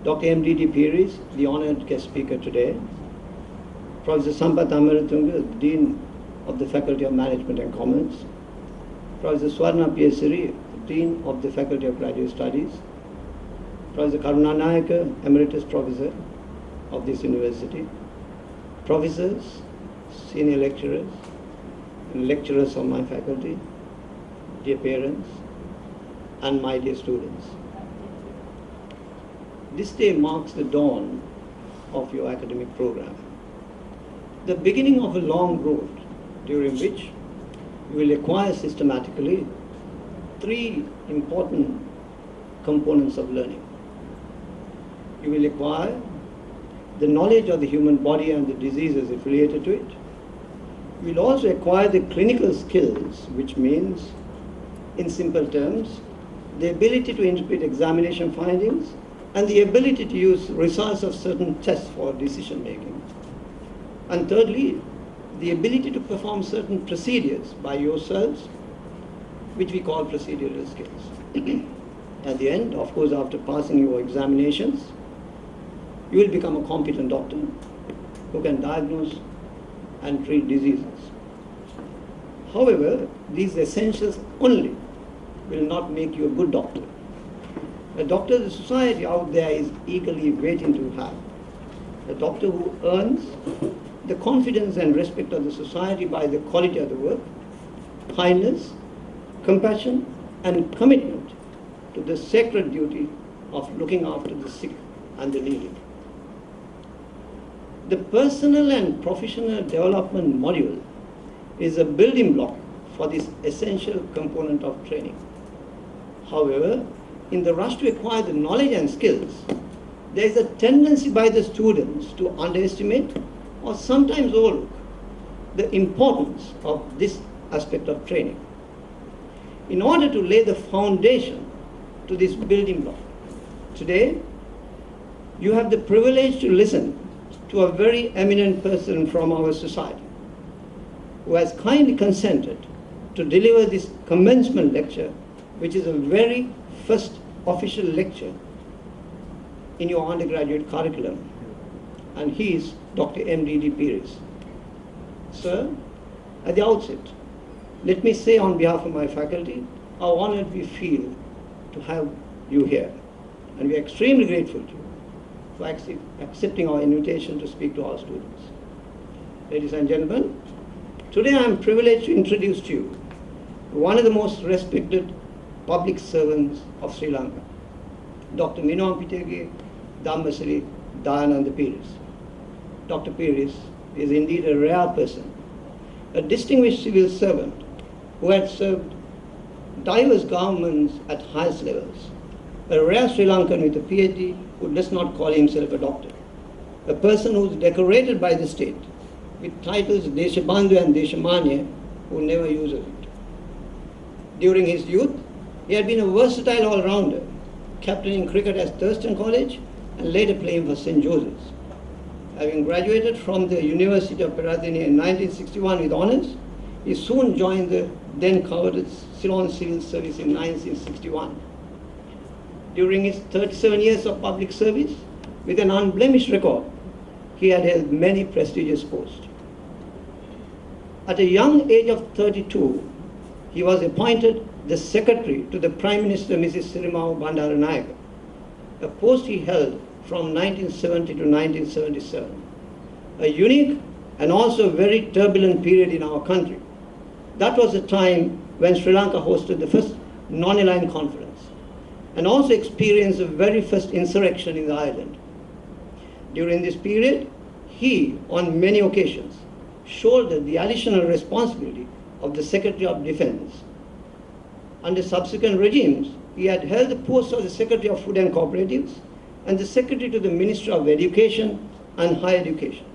Dr. M.D.D. Piris, the honored guest speaker today, Professor Sampath Amaratunga, Dean of the Faculty of Management and Commerce, Professor Swarna P.S.Siri, Dean of the Faculty of Graduate Studies, Professor Karuna Nayaka, Emeritus Professor of this university, professors, senior lecturers, and lecturers of my faculty, dear parents, and my dear students. This day marks the dawn of your academic program, the beginning of a long road during which you will acquire systematically three important components of learning. You will acquire the knowledge of the human body and the diseases affiliated to it. You will also acquire the clinical skills, which means, in simple terms, the ability to interpret examination findings and the ability to use results of certain tests for decision making. And thirdly, the ability to perform certain procedures by yourselves, which we call procedural skills. At the end, of course, after passing your examinations, you will become a competent doctor who can diagnose and treat diseases. However, these essentials only will not make you a good doctor. A doctor the society out there is eagerly waiting to have. A doctor who earns the confidence and respect of the society by the quality of the work, kindness, compassion, and commitment to the sacred duty of looking after the sick and the needy. The personal and professional development module is a building block for this essential component of training. However, in the rush to acquire the knowledge and skills, there is a tendency by the students to underestimate or sometimes overlook the importance of this aspect of training. In order to lay the foundation to this building block, today you have the privilege to listen to a very eminent person from our society who has kindly consented to deliver this commencement lecture, which is a very first official lecture in your undergraduate curriculum. And he is Dr. M.D.D. Piris. Sir, at the outset, let me say on behalf of my faculty how honored we feel to have you here. And we are extremely grateful to you for accepting our invitation to speak to our students. Ladies and gentlemen, today I am privileged to introduce to you one of the most respected public servants of Sri Lanka, Dr. Minoampitege Dhammasiri Dayananda Piris. Dr. Piris is indeed a rare person, a distinguished civil servant who had served diverse governments at highest levels, a rare Sri Lankan with a PhD who does not call himself a doctor, a person who is decorated by the state with titles Deshabandhu and Deshamanya, who never uses it. During his youth, he had been a versatile all-rounder, captaining cricket at Thurston College and later playing for St. Joseph's. Having graduated from the University of Peradeniya in 1961 with honours, he soon joined the then coveted Ceylon Civil Service in 1961. During his 37 years of public service, with an unblemished record, he had held many prestigious posts. At a young age of 32, he was appointed the secretary to the Prime Minister Mrs. Sirimao Bandaranayake, a post he held from 1970 to 1977, a unique and also very turbulent period in our country. That was a time when Sri Lanka hosted the first non-aligned conference and also experienced the very first insurrection in the island. During this period, he, on many occasions, shouldered the additional responsibility of the Secretary of Defense. Under subsequent regimes, he had held the post of the Secretary of Food and Cooperatives and the Secretary to the Ministry of Education and Higher Education.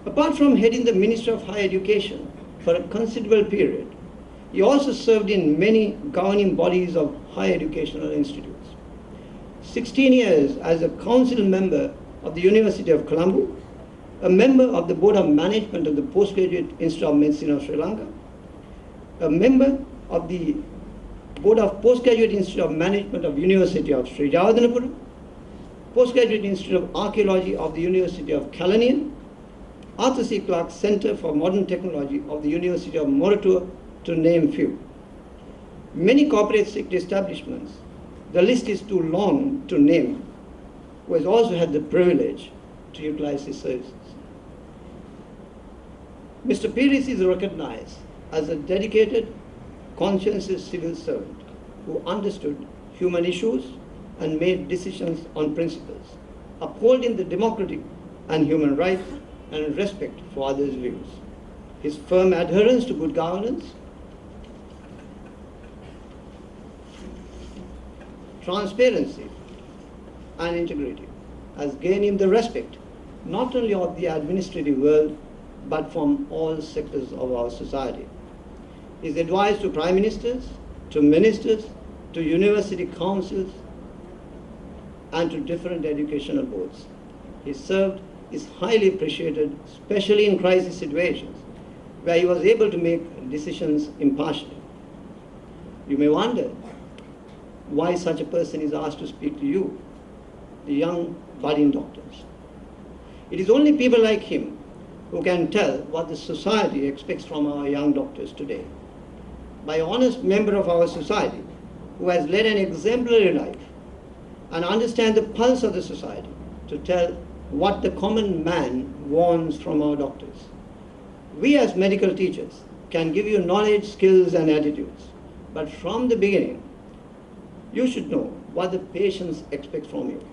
Apart from heading the Ministry of Higher Education for a considerable period, he also served in many governing bodies of higher educational institutes. 16 years as a council member of the University of Colombo, a member of the Board of Management of the Postgraduate Institute of Medicine of Sri Lanka, a member of the Board of Postgraduate Institute of Management of University of Jayewardenepura, Postgraduate Institute of Archaeology of the University of Calanian, Arthur C. Clarke Center for Modern Technology of the University of Moratuwa, to name few. Many corporate sector establishments, the list is too long to name, who has also had the privilege to utilize his services. Mr. Pires is recognized as a dedicated, conscientious civil servant who understood human issues and made decisions on principles, upholding the democratic and human rights and respect for others' views. His firm adherence to good governance, transparency, and integrity has gained him the respect not only of the administrative world but from all sectors of our society. His advice to prime ministers, to ministers, to university councils, and to different educational boards he served is highly appreciated, especially in crisis situations where he was able to make decisions impartially. You may wonder why such a person is asked to speak to you, the young budding doctors. It is only people like him who can tell what the society expects from our young doctors today. By an honest member of our society who has led an exemplary life and understands the pulse of the society to tell what the common man wants from our doctors. We as medical teachers can give you knowledge, skills, and attitudes, but from the beginning, you should know what the patients expect from you,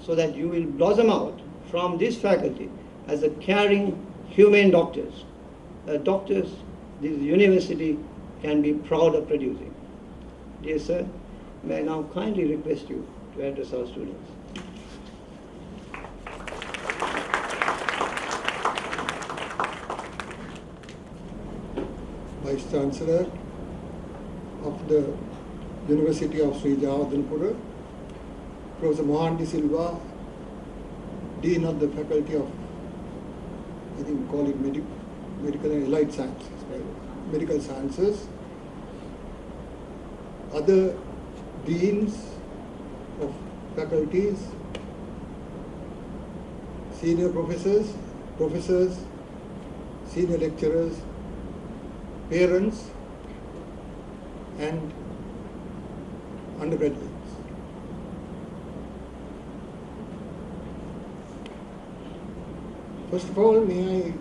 so that you will blossom out from this faculty as a caring, humane doctors, doctors this university can be proud of producing. Dear sir, may I now kindly request you to address our students. Vice Chancellor of the University of Sri Jayewardenepura, Professor Mohan De Silva, Dean of the Faculty of, I think we call it Medical and Allied Sciences, right? Medical Sciences, other deans of faculties, senior professors, senior lecturers, parents, and undergraduates. First of all, may I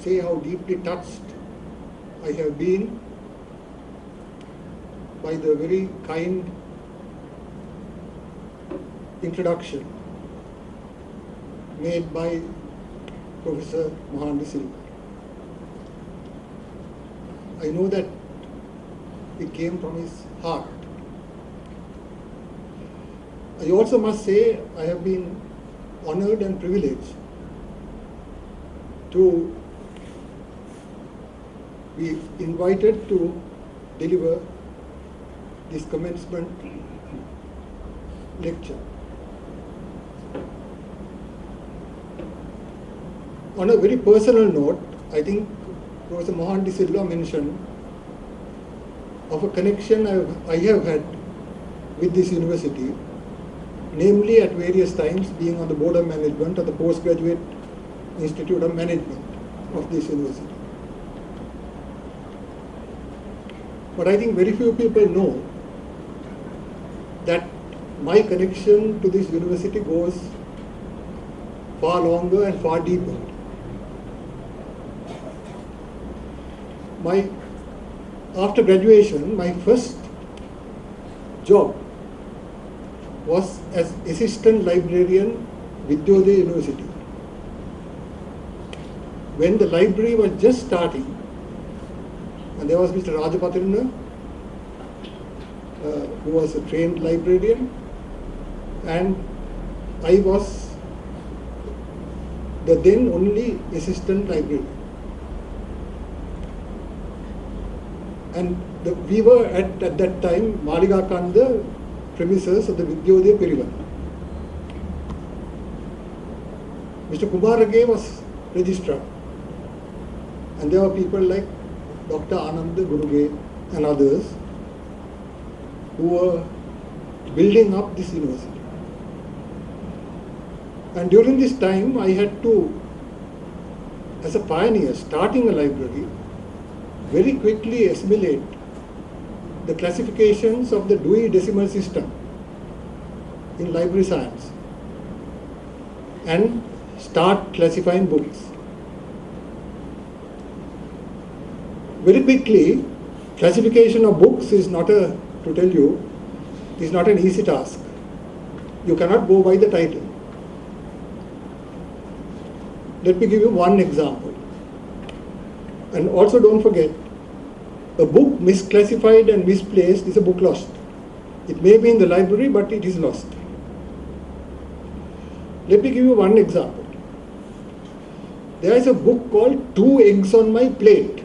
say how deeply touched I have been by the very kind introduction made by Professor Mohan De Silva. I know that it came from his heart. I also must say I have been honored and privileged to be invited to deliver this commencement lecture. On a very personal note, I think Professor Mohan De Silva mentioned of a connection I have had with this university, namely at various times being on the board of management of the Postgraduate Institute of Management of this university. But I think very few people know that my connection to this university goes far longer and far deeper. After graduation, my first job was as assistant librarian with Jayewardenepura University. When the library was just starting, and there was Mr. Rajapatrina, who was a trained librarian, and I was the then only assistant librarian. And we were at that time Maliga Kanda premises of the Vidyodaya Pirivan. Mr. Kumarage was registrar, and there were people like Dr. Ananda Guruge and others who were building up this university. And during this time, I had to, as a pioneer starting a library, very quickly assimilate the classifications of the Dewey Decimal System in library science and start classifying books. Very quickly, classification of books is not an easy task. You cannot go by the title. Let me give you one example. And also don't forget, a book misclassified and misplaced is a book lost. It may be in the library, but it is lost. Let me give you one example. There is a book called Two Eggs on My Plate.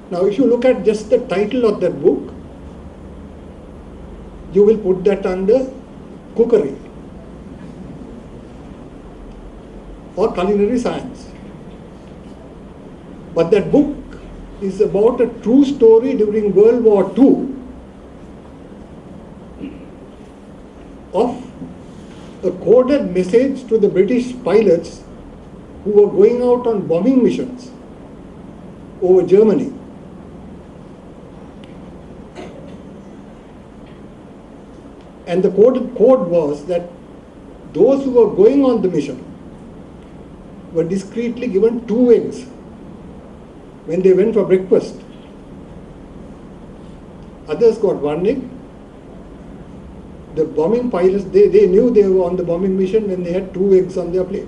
Now, if you look at just the title of that book, you will put that under cookery or culinary science. But that book is about a true story during World War II of a coded message to the British pilots who were going out on bombing missions over Germany. And the code was that those who were going on the mission were discreetly given 2 eggs when they went for breakfast. Others got 1 egg. The bombing pilots, they knew they were on the bombing mission when they had 2 eggs on their plate.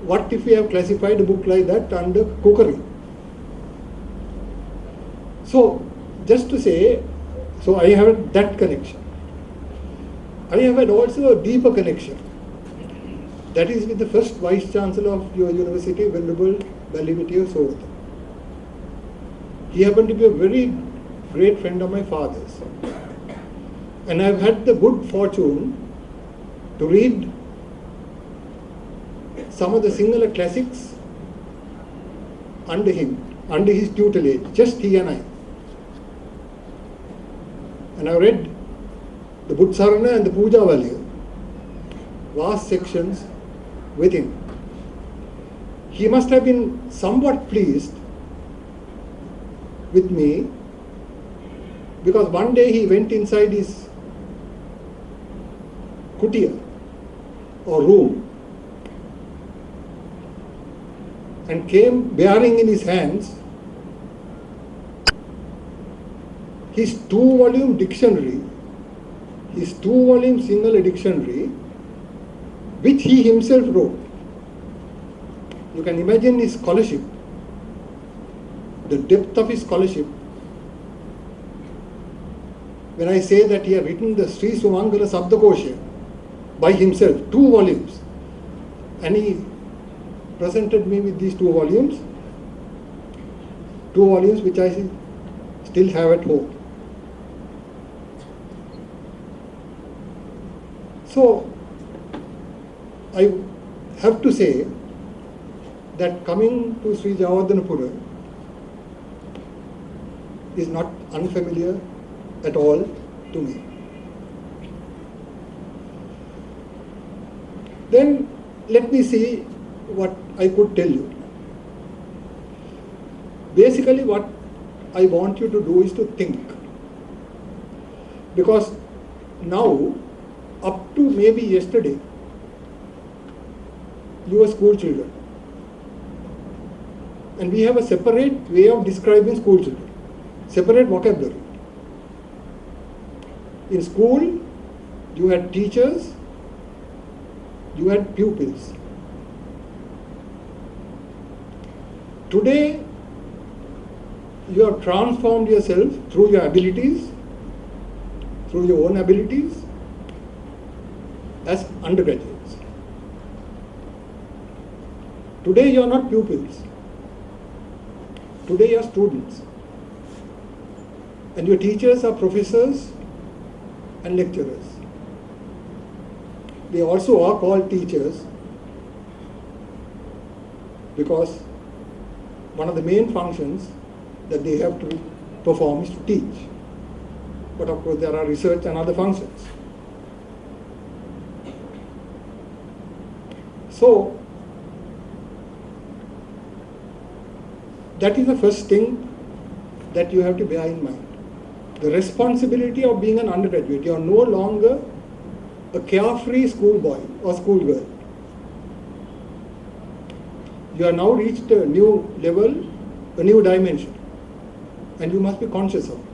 What if we have classified a book like that under cookery? So, just to say, so I have that connection. I have had also a deeper connection. That is with the first Vice Chancellor of your university, Venerable Balivity Sovatha. He happened to be a very great friend of my father's. And I've had the good fortune to read some of the Sinhala classics under him, under his tutelage, just he and I. And I read the Buddhasarana and the Puja Valya, vast sections with him. He must have been somewhat pleased with me because one day he went inside his kutia or room and came bearing in his hands his 2-volume dictionary, his 2-volume Sinhala dictionary, which he himself wrote. You can imagine his scholarship, the depth of his scholarship. When I say that he had written the Sri Sumangala Sabdakosha by himself, 2 volumes, and he presented me with these 2 volumes which I still have at home. So, I have to say that coming to Sri Jayewardenepura is not unfamiliar at all to me. Then let me see what I could tell you. Basically what I want you to do is to think. Because now, up to maybe yesterday, you were school children. And we have a separate way of describing school children, separate vocabulary. In school, you had teachers, you had pupils. Today, you have transformed yourself through your abilities, through your own abilities, as undergraduates. Today you are not pupils. Today you are students. And your teachers are professors and lecturers. They also are called teachers because one of the main functions that they have to perform is to teach. But of course there are research and other functions. So, that is the first thing that you have to bear in mind. The responsibility of being an undergraduate. You are no longer a carefree schoolboy or schoolgirl. You are now reached a new level, a new dimension, and you must be conscious of it.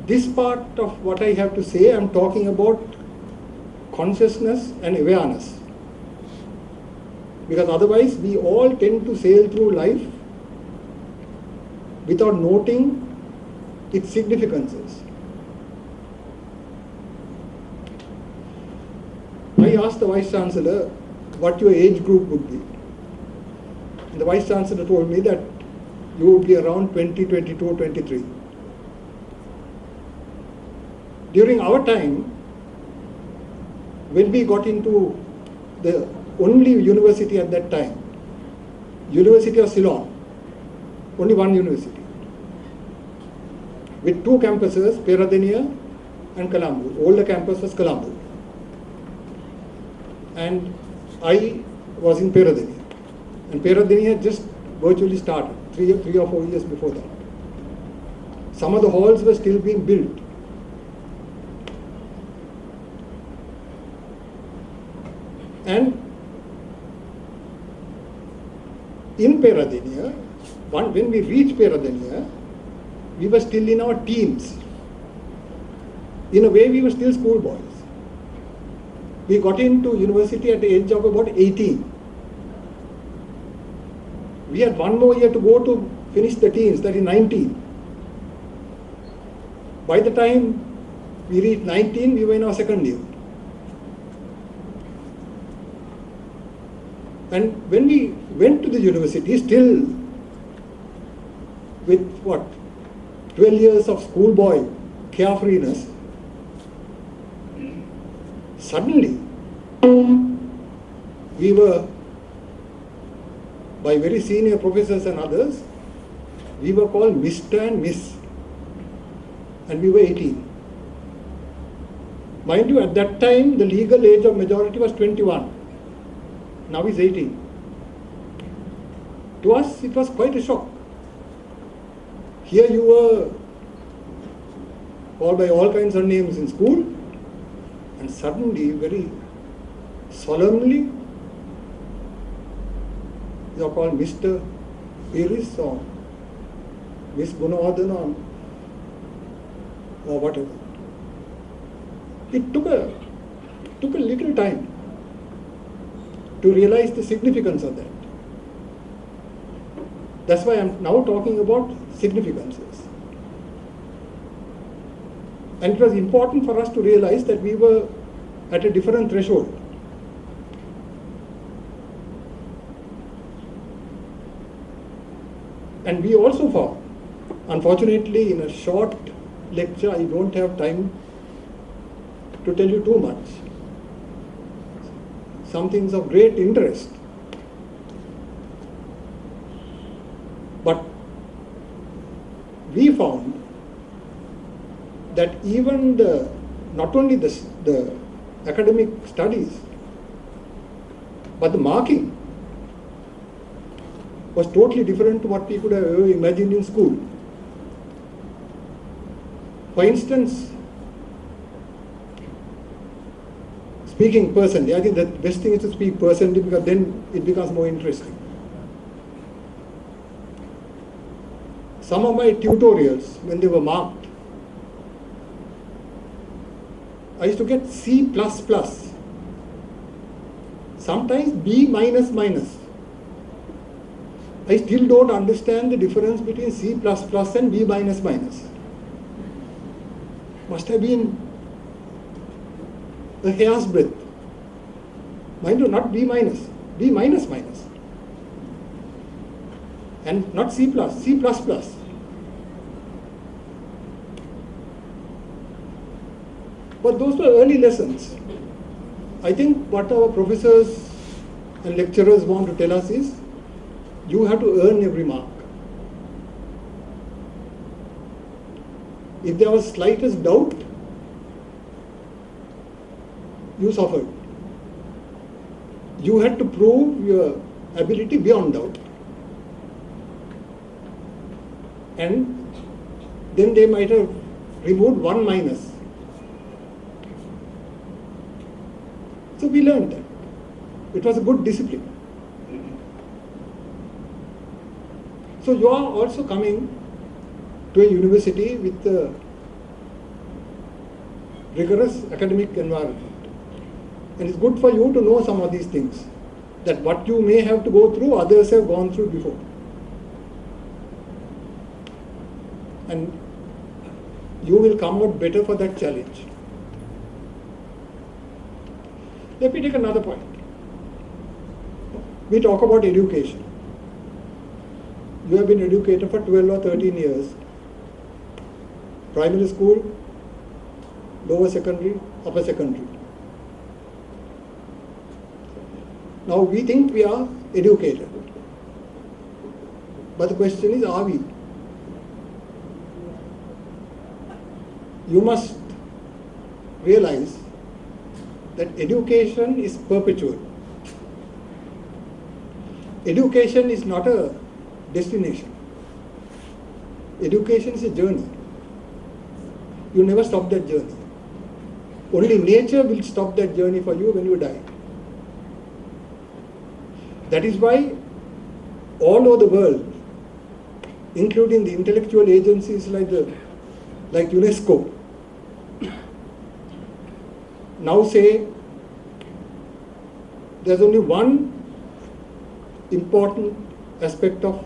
This part of what I have to say, I am talking about consciousness and awareness. Because otherwise, we all tend to sail through life without noting its significances. I asked the Vice Chancellor what your age group would be. And the Vice Chancellor told me that you would be around 20, 22, 23. During our time, when we got into the only university at that time, University of Ceylon, only one university, with two campuses, Peradeniya and Colombo. Older campus was Colombo. And I was in Peradeniya. And Peradeniya just virtually started, three or 4 years before that. Some of the halls were still being built. And in Peradeniya, when we reached Peradeniya, we were still in our teens. In a way, we were still schoolboys. We got into university at the age of about 18. We had one more year to go to finish the teens, that is 19. By the time we reached 19, we were in our second year. And when we went to the university, still with 12 years of schoolboy carefreeness, suddenly we were, by very senior professors and others, we were called Mr. and Miss, and we were 18. Mind you, at that time the legal age of majority was 21. Now it's 18. To us it was quite a shock. Here you were called by all kinds of names in school, and suddenly, very solemnly, you are called Mr. Iris or Miss Gunawardena or whatever. It took a little time to realize the significance of that. That's why I'm now talking about significances. And it was important for us to realize that we were at a different threshold. And we also found, unfortunately, in a short lecture, I don't have time to tell you too much. Some things of great interest. But we found that even not only the academic studies, but the marking was totally different to what we could have ever imagined in school. For instance, speaking personally, I think the best thing is to speak personally, because then it becomes more interesting. Some of my tutorials, when they were marked, I used to get C++, sometimes B minus minus. I still don't understand the difference between C++ and B minus minus. Must have been a hair's breadth. Mind you, not B minus, B minus minus. And not C++. But those were early lessons. I think what our professors and lecturers want to tell us is, you have to earn every mark. If there was slightest doubt, you suffered. you had to prove your ability beyond doubt. And then they might have removed one minus. So we learned that. It was a good discipline. So you are also coming to a university with a rigorous academic environment. And it's good for you to know some of these things, that what you may have to go through, others have gone through before. And you will come out better for that challenge. Let me take another point. We talk about education. You have been educated for 12 or 13 years. Primary school, lower secondary, upper secondary. Now we think we are educated. But the question is, are we? You must realize that education is perpetual. Education is not a destination. Education is a journey. You never stop that journey. Only nature will stop that journey for you when you die. That is why all over the world, including the intellectual agencies like UNESCO, now say there's only one important aspect of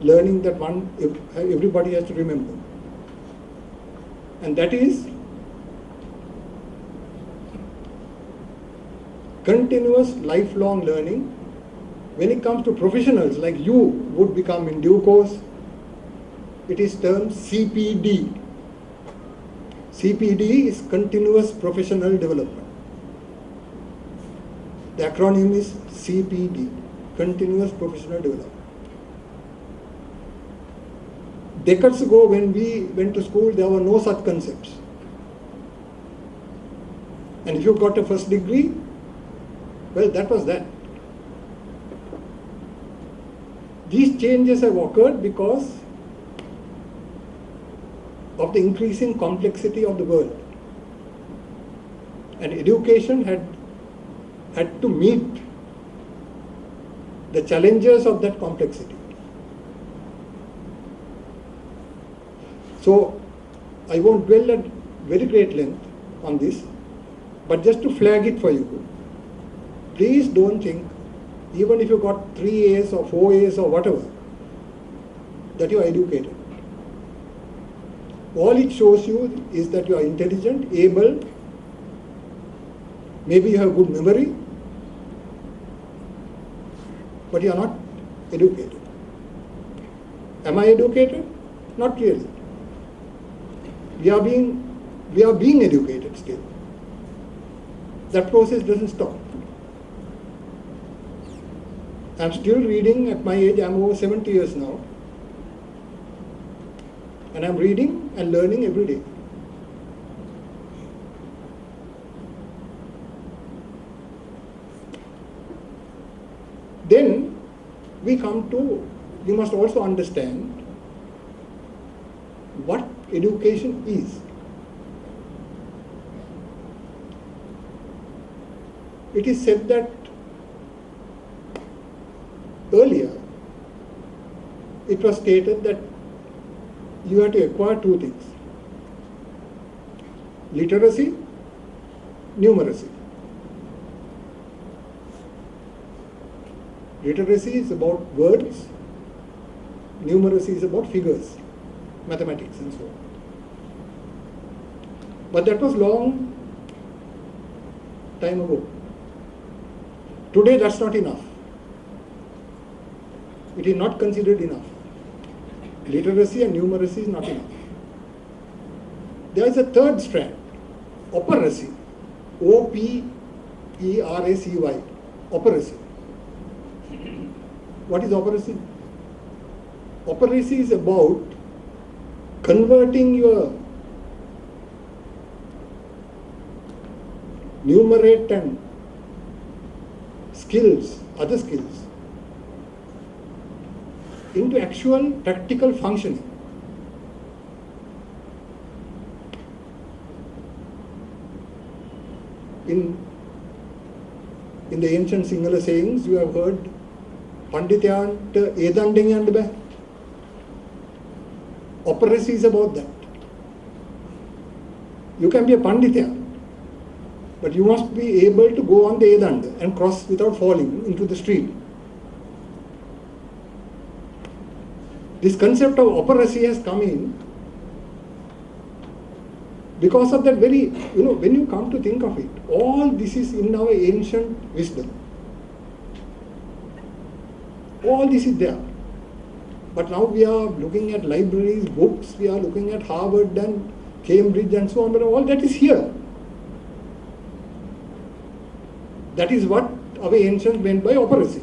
learning that everybody has to remember, and that is continuous lifelong learning. When it comes to professionals like you would become in due course, it is termed CPD. CPD is continuous professional development. The acronym is CPD, continuous professional development. Decades ago when we went to school, there were no such concepts. And if you got a first degree, well, that was that. These changes have occurred because of the increasing complexity of the world. And education had to meet the challenges of that complexity. So I won't dwell at very great length on this, but just to flag it for you, please don't think, even if you got 3 A's or 4 A's or whatever, that you are educated. All it shows you is that you are intelligent, able, maybe you have good memory, but you are not educated. Am I educated? Not really. We are being educated still. That process doesn't stop. I'm still reading at my age. I'm over 70 years now. And I'm reading and learning every day. Then we must also understand what education is. It is said that earlier it was stated that you have to acquire 2 things: literacy, numeracy. Literacy is about words, numeracy is about figures, mathematics and so on. But that was long time ago. Today that's not enough. It is not considered enough. Literacy and numeracy is not enough. There is a third strand, operacy, O-P-E-R-A-C-Y, operacy. What is operacy? Operacy is about converting your numerate and skills, other skills, into actual practical functioning. In the ancient Sinhala sayings, you have heard Panditayanta Edandeng and Ba. Operacy is about that. You can be a Panditya, but you must be able to go on the Edanda and cross without falling into the street. This concept of operacy has come in because of that very, when you come to think of it, all this is in our ancient wisdom. All this is there. But now we are looking at libraries, books, we are looking at Harvard and Cambridge and so on, but all that is here. That is what our ancients meant by operacy.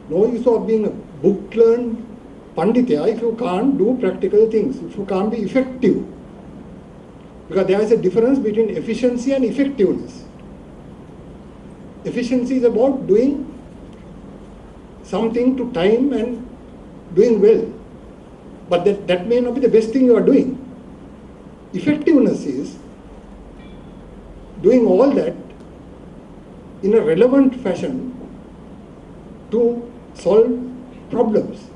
No use of being a book-learned Panditya if you can't do practical things, if you can't be effective. Because there is a difference between efficiency and effectiveness. Efficiency is about doing something to time and doing well. But that may not be the best thing you are doing. Effectiveness is doing all that in a relevant fashion to solve problems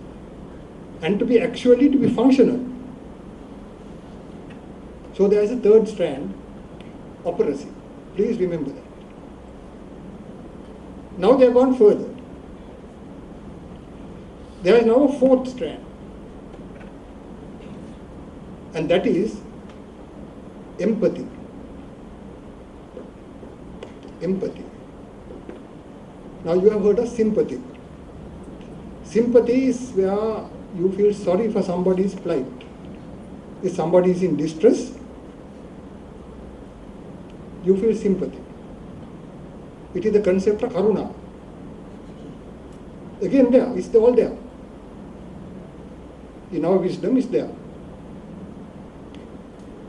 and to be functional. So there is a third strand, operacy. Please remember that. Now they have gone further. There is now a fourth strand, and that is empathy. Empathy. Now you have heard of sympathy. Sympathy is where you feel sorry for somebody's plight. If somebody is in distress, you feel sympathy. It is the concept of karuna. Again there, it's all there. In our wisdom, it's there.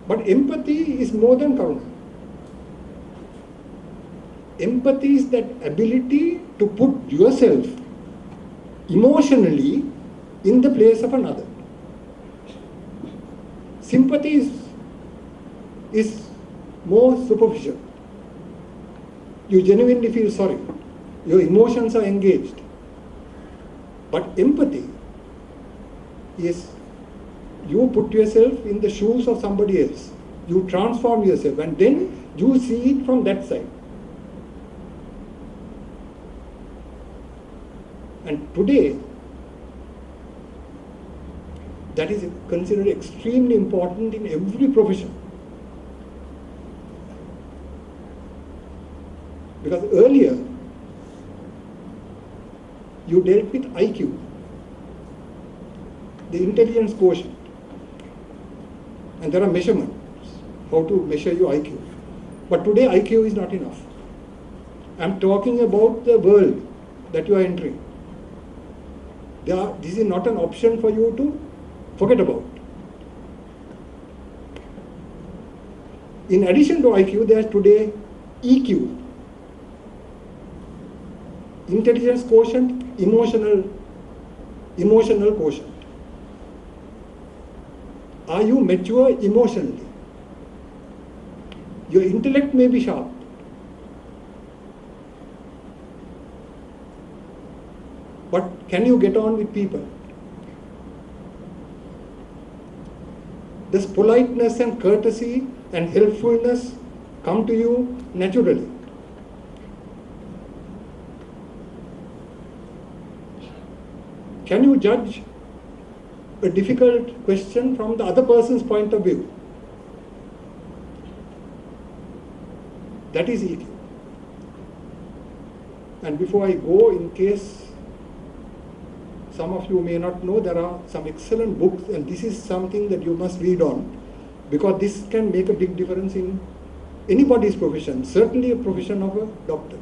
But empathy is more than karuna. Empathy is that ability to put yourself emotionally in the place of another. Sympathy is more superficial. You genuinely feel sorry. Your emotions are engaged. But empathy is you put yourself in the shoes of somebody else. You transform yourself and then you see it from that side. And today, that is considered extremely important in every profession. Because earlier, you dealt with IQ, the intelligence quotient. And there are measurements, how to measure your IQ. But today, IQ is not enough. I'm talking about the world that you are entering. This is not an option for you to forget about. In addition to IQ, there is today EQ. Intelligence quotient, emotional quotient. Are you mature emotionally? Your intellect may be sharp, but can you get on with people? Does politeness and courtesy and helpfulness come to you naturally? Can you judge a difficult question from the other person's point of view? That is EQ. And before I go, in case some of you may not know, there are some excellent books, and this is something that you must read on, because this can make a big difference in anybody's profession, certainly a profession of a doctor.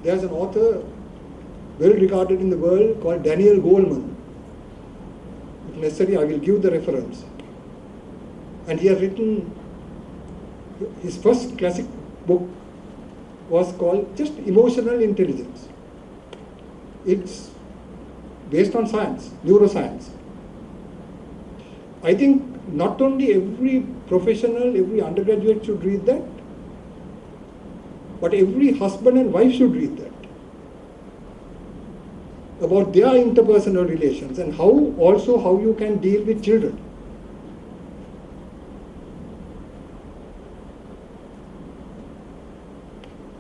There's an author well regarded in the world called Daniel Goleman. If necessary, I will give the reference. And he has written, his first classic book was called just Emotional Intelligence. It's based on science, neuroscience. I think not only every professional, every undergraduate should read that, but every husband and wife should read that. About their interpersonal relations and how you can deal with children.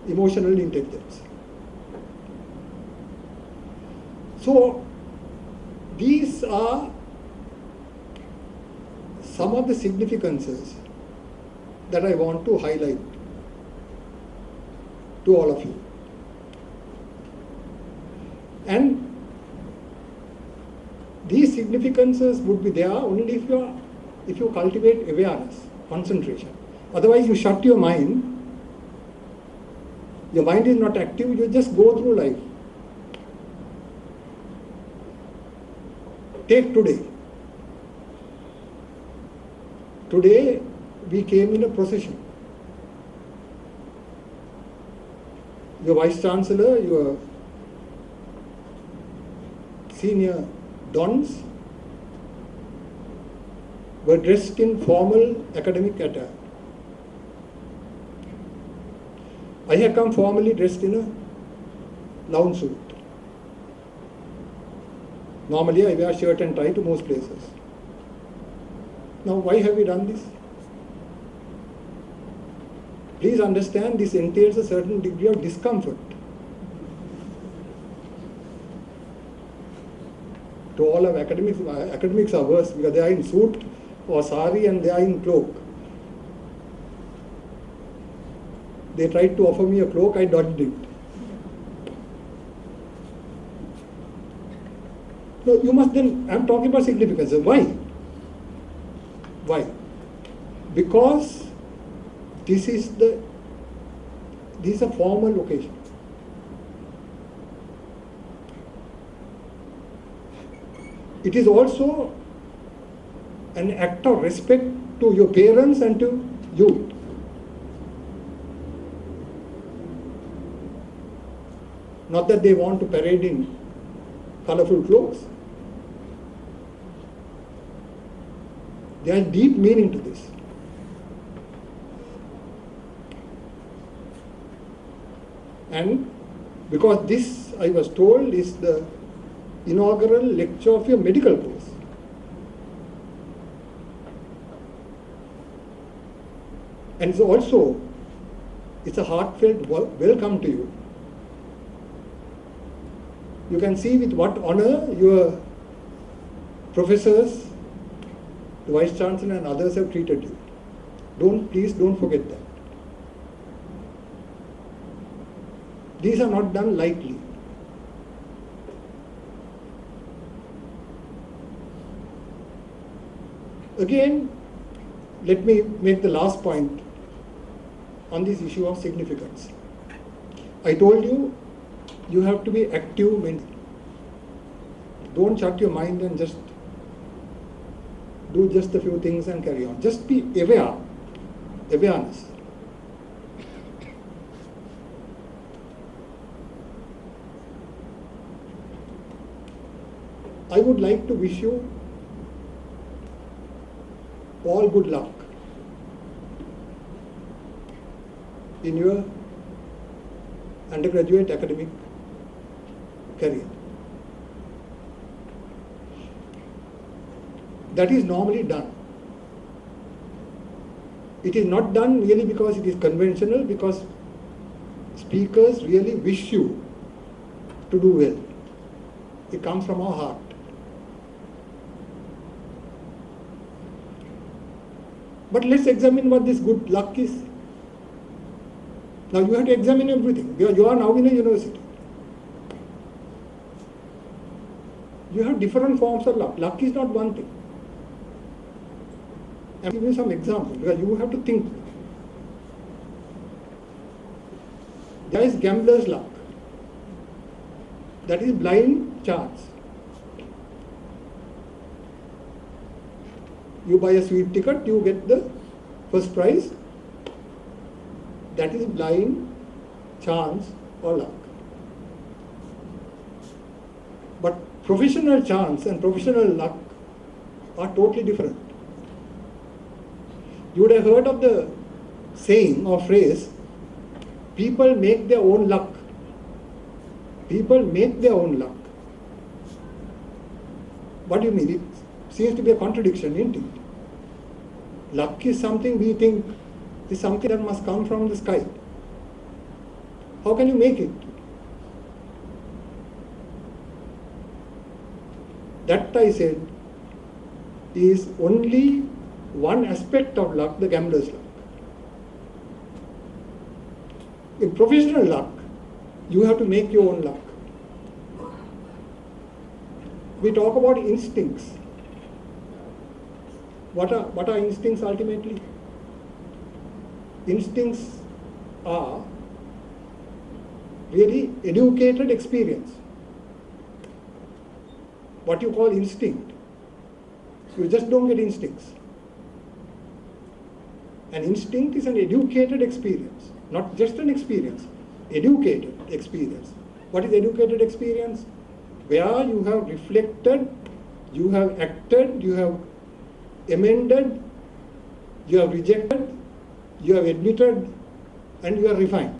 Emotional intelligence. So these are some of the significances that I want to highlight to all of you. And these significances would be there only if you cultivate awareness, concentration. Otherwise you shut your mind. Your mind is not active, you just go through life. Take today. Today we came in a procession. Your Vice Chancellor, your senior dons were dressed in formal academic attire. I had come formally dressed in a lounge suit. Normally I wear shirt and tie to most places. Now why have we done this? Please understand, this entails a certain degree of discomfort. To all of academics are worse because they are in suit or sari and they are in cloak. They tried to offer me a cloak, I dodged it. No, you must then, I'm talking about significance. Why? Why? Because this is a formal occasion. It is also an act of respect to your parents and to you. Not that they want to parade in colorful clothes. There is deep meaning to this. And because this, I was told, is the inaugural lecture of your medical course. And it's a heartfelt welcome to you. You can see with what honor your professors, the Vice Chancellor and others have treated you. Please don't forget that. These are not done lightly. Again, let me make the last point on this issue of significance. I told you, you have to be active mentally. Don't shut your mind and just do just a few things and carry on. Just be aware, awareness. I would like to wish you all good luck in your undergraduate academic career. That is normally done. It is not done really because it is conventional, because speakers really wish you to do well. It comes from our heart. But let's examine what this good luck is. Now you have to examine everything. You are now in a university. You have different forms of luck. Luck is not one thing. I'll give you some examples because you have to think. There is gambler's luck. That is blind chance. You buy a sweep ticket, you get the first prize. That is blind chance or luck. But professional chance and professional luck are totally different. You would have heard of the saying or phrase, people make their own luck. People make their own luck. What do you mean? It seems to be a contradiction, isn't it? Luck is something we think is something that must come from the sky. How can you make it? That, I said, is only one aspect of luck, the gambler's luck. In professional luck, you have to make your own luck. We talk about instincts. What are instincts ultimately? Instincts are really educated experience. What you call instinct. You just don't get instincts. An instinct is an educated experience, not just an experience, educated experience. What is educated experience? Where you have reflected, you have acted, you have amended, you have rejected, you have admitted, and you are refined.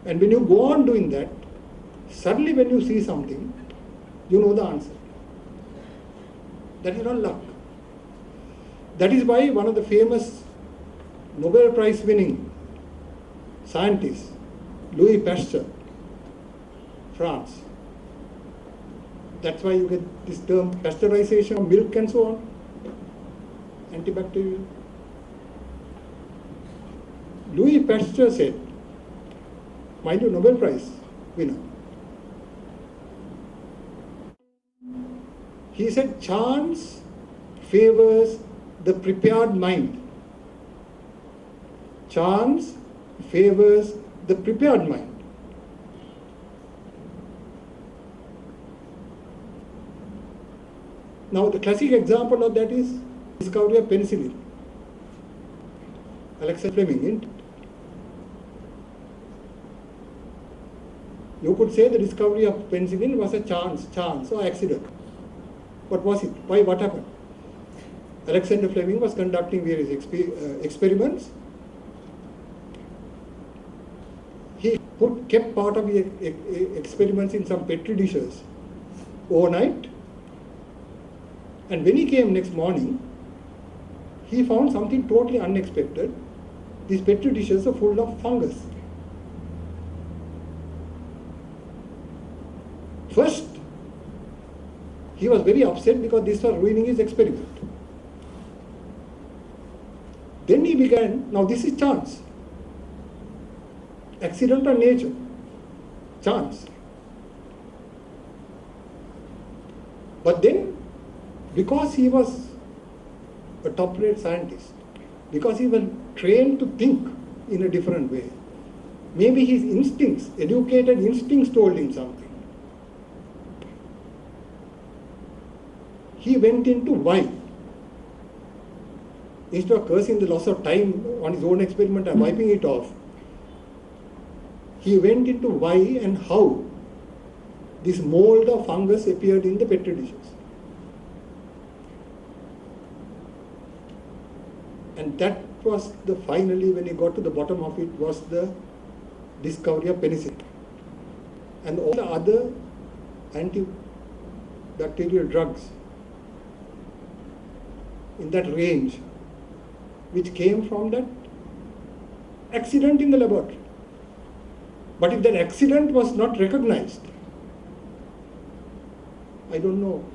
And when you go on doing that, suddenly when you see something, you know the answer. That is not luck. That is why one of the famous Nobel Prize winning scientists, Louis Pasteur, France. That's why you get this term pasteurization of milk and so on, antibacterial. Louis Pasteur said, mind you, Nobel Prize winner. He said, chance favors the prepared mind. Chance favors the prepared mind. Now, the classic example of that is discovery of penicillin. Alexander Fleming, isn't it? You could say the discovery of penicillin was a chance or accident. What was it? Why? What happened? Alexander Fleming was conducting various experiments. He kept part of the experiments in some petri dishes overnight. And when he came next morning, he found something totally unexpected. These petri dishes are full of fungus. First, he was very upset because this was ruining his experiment. Then he began, now this is chance. Accident or nature. Chance. But then, because he was a top-rate scientist, because he was trained to think in a different way, maybe his instincts, educated instincts told him something. He went into why. Instead of cursing the loss of time on his own experiment and wiping it off, he went into why and how this mold of fungus appeared in the petri dishes. And that was the finally, when he got to the bottom of it, was the discovery of penicillin. And all the other antibacterial drugs in that range, which came from that accident in the laboratory. But if that accident was not recognized, I don't know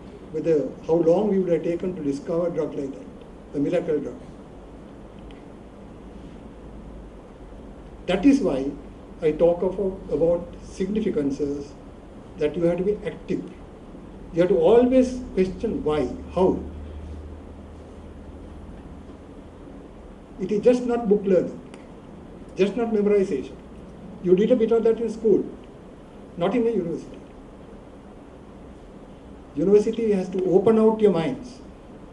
how long we would have taken to discover a drug like that, a miracle drug. That is why I talk about significances, that you have to be active. You have to always question why, how. It is just not book learning, just not memorization. You did a bit of that in school, not in a university. University has to open out your minds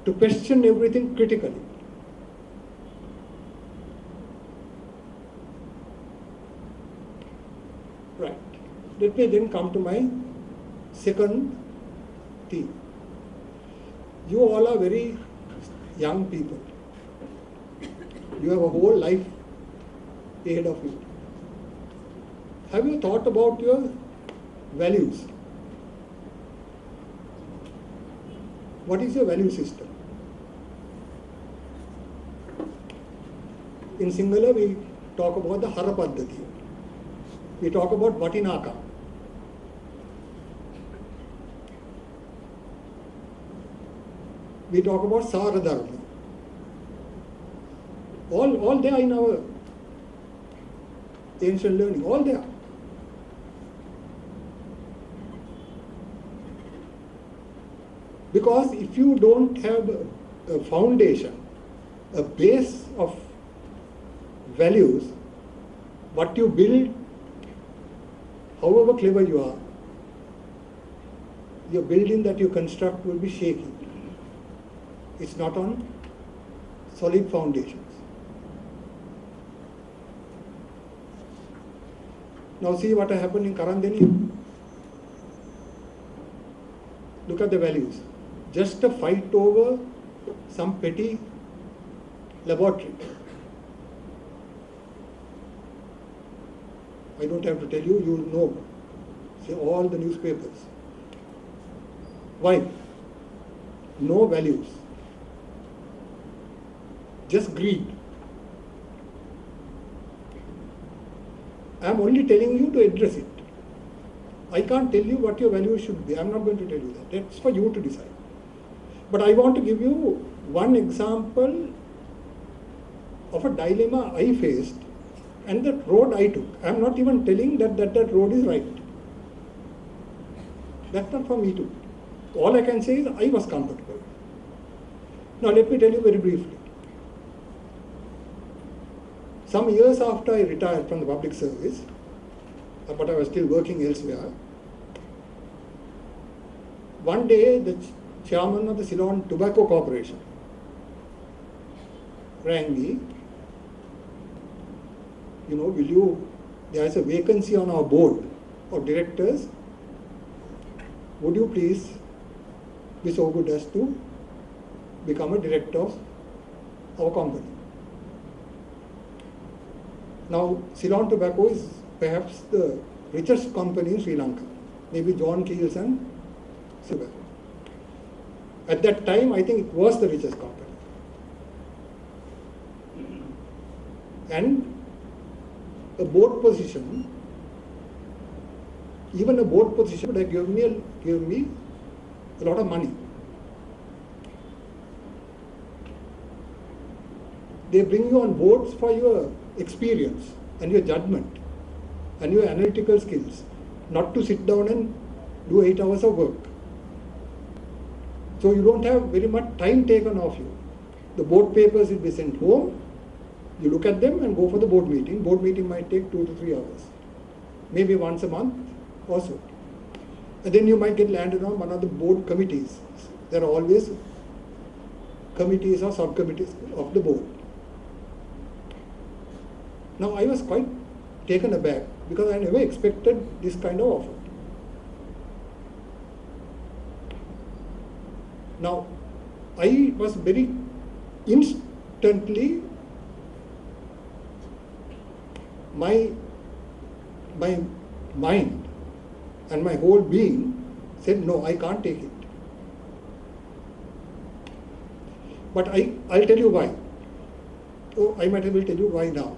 to question everything critically. Right. Let me then come to my second theme. You all are very young people. You have a whole life ahead of you. Have you thought about your values? What is your value system? In Sinhala, we talk about the Hara Paddhati. We talk about Vatinaka. We talk about Sara Dharma. All there in our ancient learning, all there. Because if you don't have a foundation, a base of values, what you build, however clever you are, your building that you construct will be shaky. It's not on solid foundations. Now see what happened in Karandeni. Look at the values. Just a fight over some petty laboratory. I don't have to tell you, you know. See all the newspapers. Why? No values. Just greed. I am only telling you to address it. I can't tell you what your values should be. I am not going to tell you that. That's for you to decide. But I want to give you one example of a dilemma I faced and the road I took. I am not even telling that road is right. That's not for me to. All I can say is I was comfortable. Now let me tell you very briefly. Some years after I retired from the public service, but I was still working elsewhere, one day the chairman of the Ceylon Tobacco Corporation rang me, there is a vacancy on our board of directors, would you please be so good as to become a director of our company? Now, Ceylon Tobacco is perhaps the richest company in Sri Lanka, maybe John Keels and Tobacco. At that time, I think it was the richest company. And a board position, even a board position would have given me a lot of money. They bring you on boards for your experience and your judgment and your analytical skills, not to sit down and do 8 hours of work. So you don't have very much time taken off you. The board papers will be sent home, you look at them and go for the board meeting. Board meeting might take 2 to 3 hours, maybe once a month or so. And then you might get landed on one of the board committees. There are always committees or subcommittees of the board. Now I was quite taken aback because I never expected this kind of offer. Now I was very instantly, my mind and my whole being said, no, I can't take it. But I'll tell you why. Oh, I might as well tell you why now.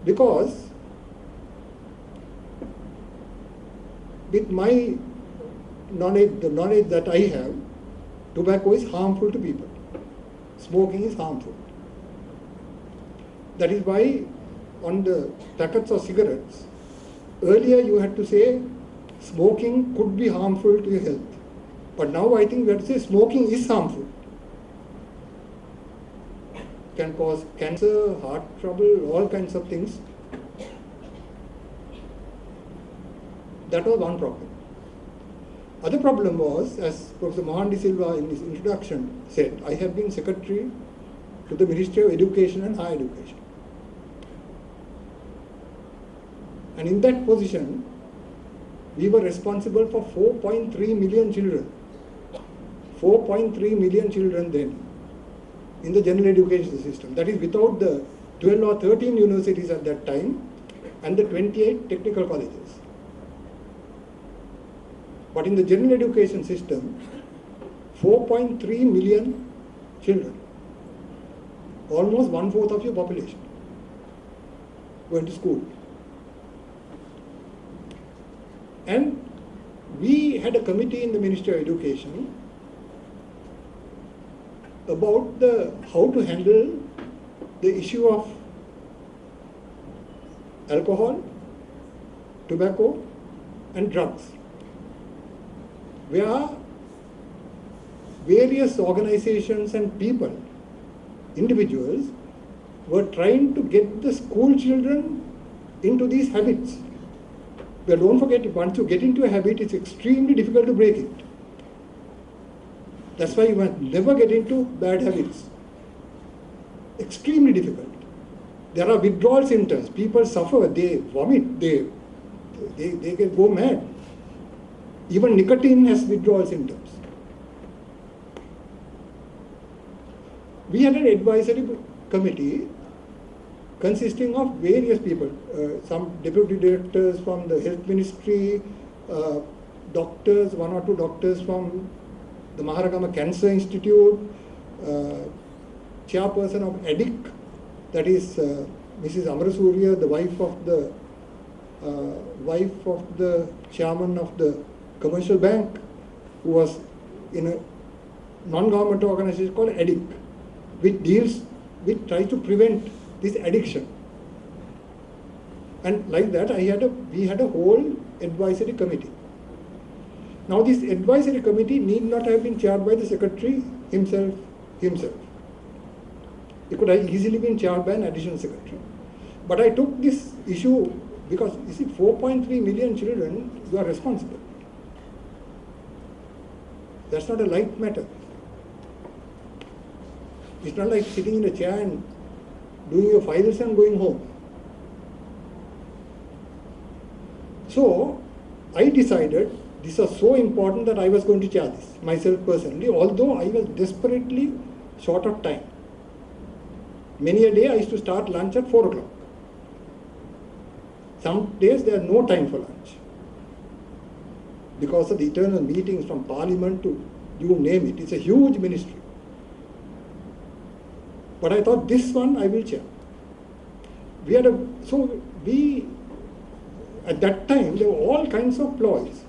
Because with my knowledge, the knowledge that I have, tobacco is harmful to people. Smoking is harmful. That is why on the packets of cigarettes, earlier you had to say smoking could be harmful to your health. But now I think we have to say smoking is harmful. Can cause cancer, heart trouble, all kinds of things. That was one problem. Other problem was, as Professor Mohan De Silva in his introduction said, I have been secretary to the Ministry of Education and Higher Education. And in that position, we were responsible for 4.3 million children. 4.3 million children then in the general education system. That is without the 12 or 13 universities at that time and the 28 technical colleges. But in the general education system, 4.3 million children, almost 1/4 of your population, going to school. And we had a committee in the Ministry of Education about how to handle the issue of alcohol, tobacco and drugs, where various organizations and people, individuals, were trying to get the school children into these habits. But don't forget, once you get into a habit, it's extremely difficult to break it. That's why you must never get into bad habits. Extremely difficult. There are withdrawal symptoms. People suffer, they vomit, they can go mad. Even nicotine has withdrawal symptoms. We had an advisory committee consisting of various people, some deputy directors from the health ministry, doctors, 1 or 2 doctors from the Maharagama Cancer Institute, chairperson of ADIC, that is Mrs. Amarasuriya, the wife of the chairman of the commercial bank, who was in a non-government organization called ADIC, which tries to prevent this addiction. And like that, we had a whole advisory committee. Now this advisory committee need not have been chaired by the secretary himself. It could have easily been chaired by an additional secretary. But I took this issue because, you see, 4.3 million children, you are responsible. That's not a light matter. It's not like sitting in a chair and doing your files and going home. So I decided this was so important that I was going to chair this myself personally, although I was desperately short of time. Many a day I used to start lunch at 4 o'clock. Some days there are no time for lunch because of the eternal meetings from Parliament to you name it. It's a huge ministry. But I thought this one I will chair. At that time there were all kinds of ploys.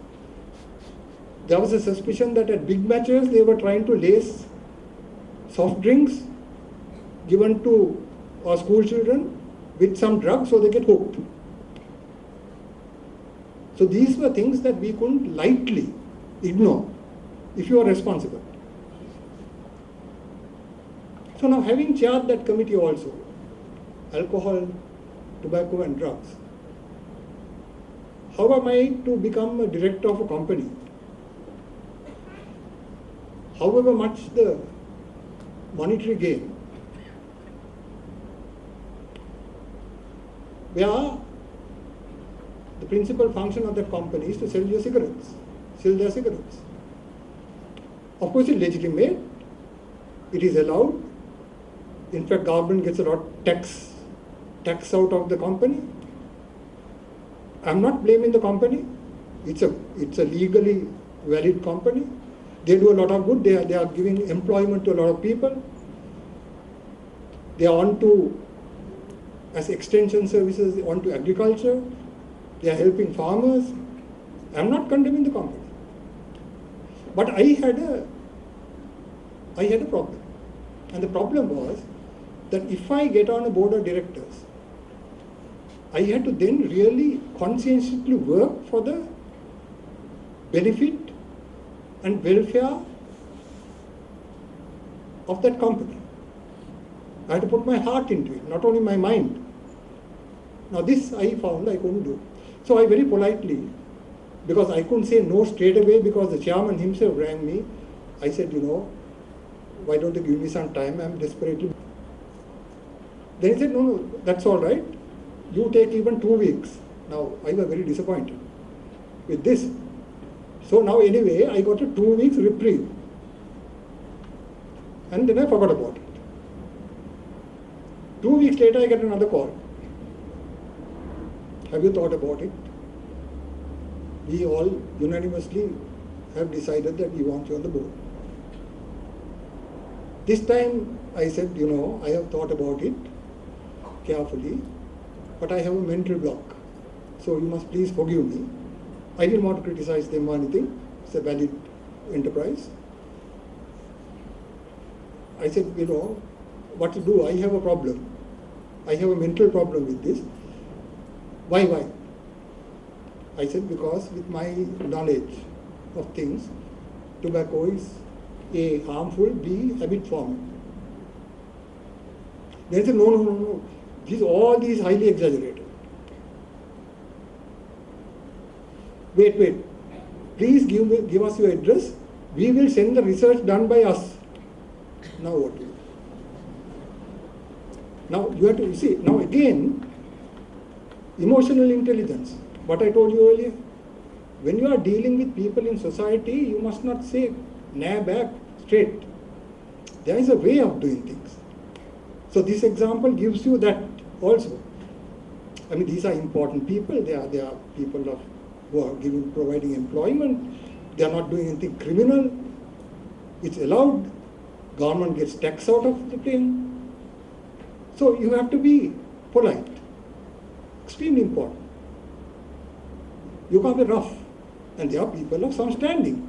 There was a suspicion that at big matches they were trying to lace soft drinks given to our school children with some drugs so they get hooked. So these were things that we couldn't lightly ignore if you are responsible. So now, having chaired that committee also, alcohol, tobacco and drugs, how am I to become a director of a company? However much the monetary gain, where the principal function of that company is to sell their cigarettes. Of course, it's legitimate, it is allowed. In fact, government gets a lot of tax out of the company. I'm not blaming the company. It's a legally valid company. They do a lot of good. They are giving employment to a lot of people. They are on to, as extension services, on to agriculture. They are helping farmers. I'm not condemning the company. But I had a problem. And the problem was that if I get on a board of directors, I had to then really conscientiously work for the benefit and welfare of that company. I had to put my heart into it, not only my mind. Now this I found I couldn't do. So I very politely because I couldn't say no straight away because the chairman himself rang me. I said, why don't you give me some time? I'm desperately. Then he said, no, that's all right. You take even 2 weeks. Now, I was very disappointed with this. So now anyway, I got a 2 weeks reprieve. And then I forgot about it. 2 weeks later, I get another call. Have you thought about it? We all unanimously have decided that we want you on the board. This time I said, I have thought about it carefully, but I have a mental block. So you must please forgive me. I didn't want to criticize them or anything. It's a valid enterprise. I said, what to do? I have a problem. I have a mental problem with this. Why? I said, because with my knowledge of things, tobacco is A, harmful, B, habit forming. They said, no. All these highly exaggerated. Wait. Please give us your address. We will send the research done by us. Now what do you do? Now you have to see, now again, emotional intelligence. What I told you earlier. When you are dealing with people in society, you must not say, nah, back, straight. There is a way of doing things. So this example gives you that also. I mean, these are important people. They are people who are providing employment. They are not doing anything criminal. It's allowed. Government gets tax out of the thing. So you have to be polite. Extremely important. You can't be rough. And there are people of some standing,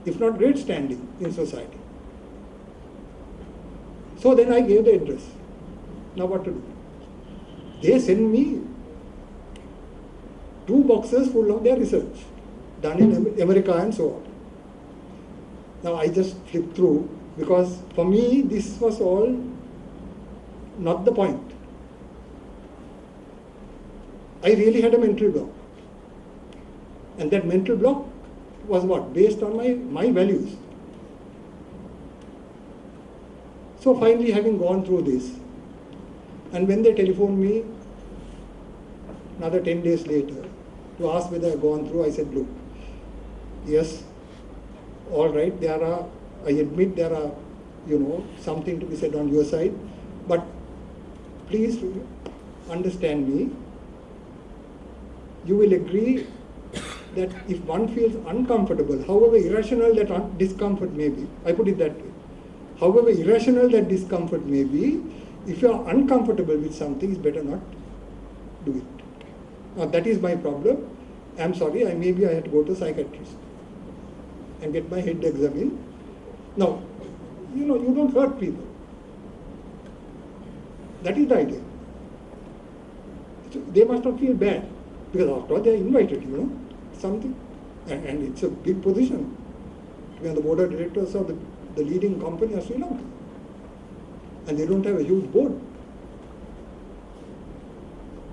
if not great standing in society. So then I gave the address. Now what to do? They send me 2 boxes full of their research, done in America and so on. Now I just flipped through, because for me this was all not the point. I really had a mental block. And that mental block was what? Based on my values. So finally, having gone through this, and when they telephoned me another 10 days later to ask whether I had gone through, I said, look, yes, all right, I admit there are, something to be said on your side, but please understand me. You will agree that if one feels uncomfortable, however irrational that discomfort may be, I put it that way, however irrational that discomfort may be, if you are uncomfortable with something, it's better not do it. Now that is my problem. I'm sorry, maybe I had to go to a psychiatrist and get my head examined. Now, you don't hurt people. That is the idea. So they must not feel bad, because after all they are invited, something. And it's a big position to be on the board of directors of the leading company of Sri Lanka. And they don't have a huge board.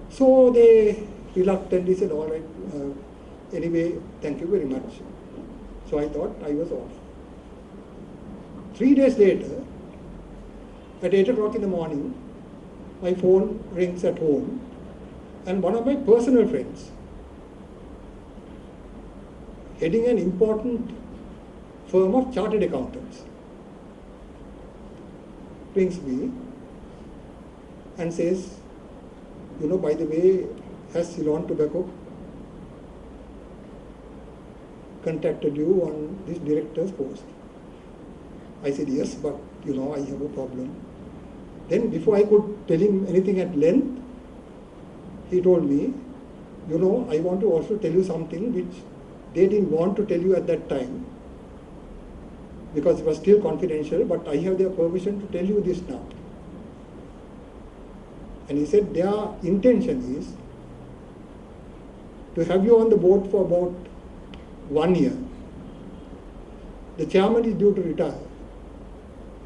So they reluctantly said, all right, anyway, thank you very much. So I thought I was off. 3 days later, at 8 o'clock in the morning, my phone rings at home, and one of my personal friends, heading an important firm of chartered accountants, rings me and says, by the way, has Ceylon Tobacco contacted you on this director's post? I said, yes, but I have a problem. Then before I could tell him anything at length, he told me, I want to also tell you something which they didn't want to tell you at that time, because it was still confidential, but I have their permission to tell you this now. And he said their intention is to have you on the board for about 1 year. The chairman is due to retire.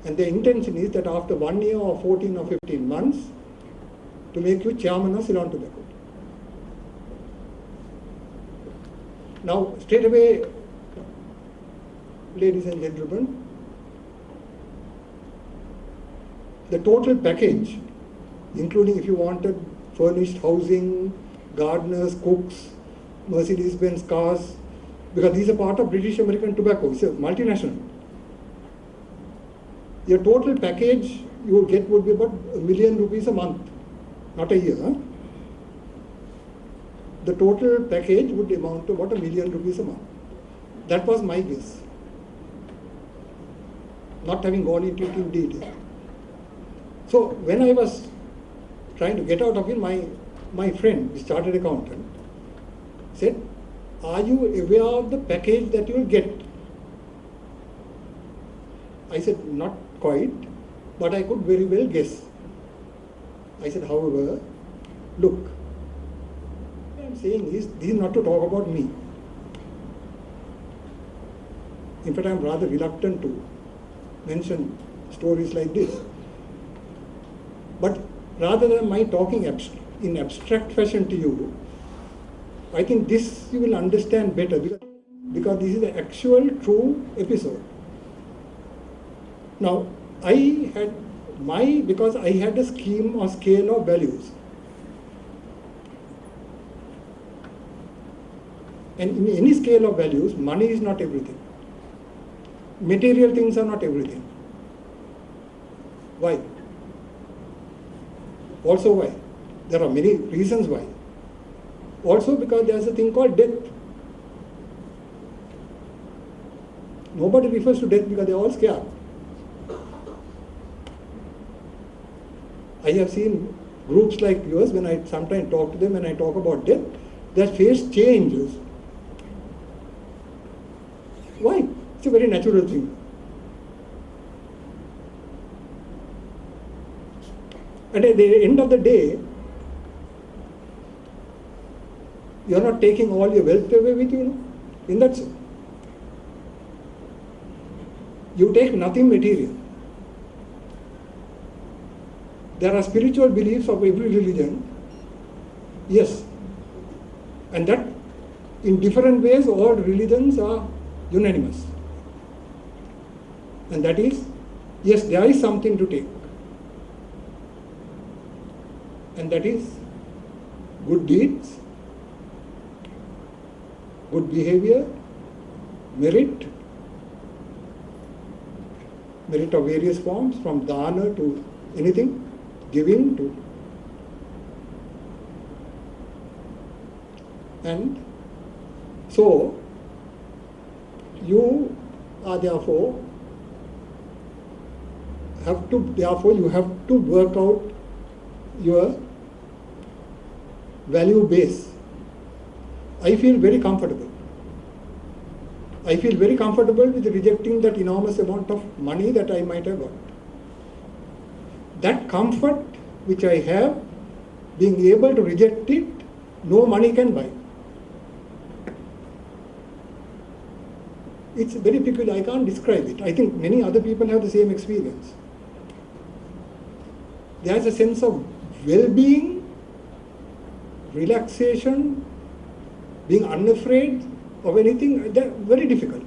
And the intention is that after 1 year or 14 or 15 months, to make you chairman of Ceylon Tobacco. Now, straight away, ladies and gentlemen, the total package, including if you wanted furnished housing, gardeners, cooks, Mercedes-Benz cars, because these are part of British American Tobacco, it's a multinational. Your total package you would get would be about ₹1 million a month, not a year. Huh? The total package would amount to about ₹1 million a month. That was my guess, not having gone into it in detail. So when I was trying to get out of it, my friend, the chartered accountant, said, "Are you aware of the package that you will get?" I said, "Not quite, but I could very well guess." I said, "However, look, what I'm saying is, this is not to talk about me. In fact, I'm rather reluctant to mention stories like this. But rather than my talking in abstract fashion to you, I think this you will understand better because this is the actual true episode. Now, because I had a scheme or scale of values. And in any scale of values, money is not everything. Material things are not everything. Why? Also why? There are many reasons why. Also because there is a thing called death. Nobody refers to death because they are all scared. I have seen groups like yours, when I sometimes talk to them and I talk about death, their face changes. Why? It's a very natural thing. And at the end of the day, you are not taking all your wealth away with you, no? In that sense. You take nothing material. There are spiritual beliefs of every religion, yes, and that in different ways all religions are unanimous. And that is, yes, there is something to take. And that is good deeds, good behavior, merit of various forms, from dana to anything, giving to. And so, you are therefore you have to work out your value base. I feel very comfortable. I feel very comfortable with rejecting that enormous amount of money that I might have got. That comfort which I have, being able to reject it, no money can buy. It's very peculiar, I can't describe it. I think many other people have the same experience. There's a sense of well-being, relaxation, being unafraid of anything, they're very difficult.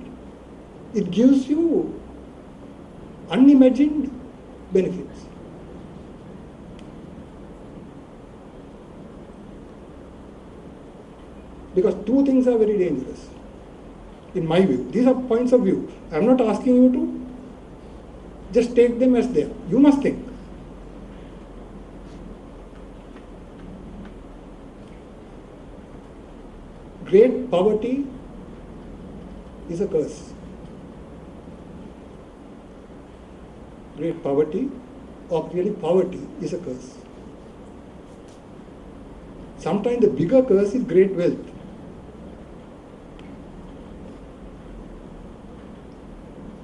It gives you unimagined benefits. Because two things are very dangerous, in my view. These are points of view. I'm not asking you to just take them as they are. You must think. Great poverty is a curse. Great poverty, or really poverty, is a curse. Sometimes the bigger curse is great wealth.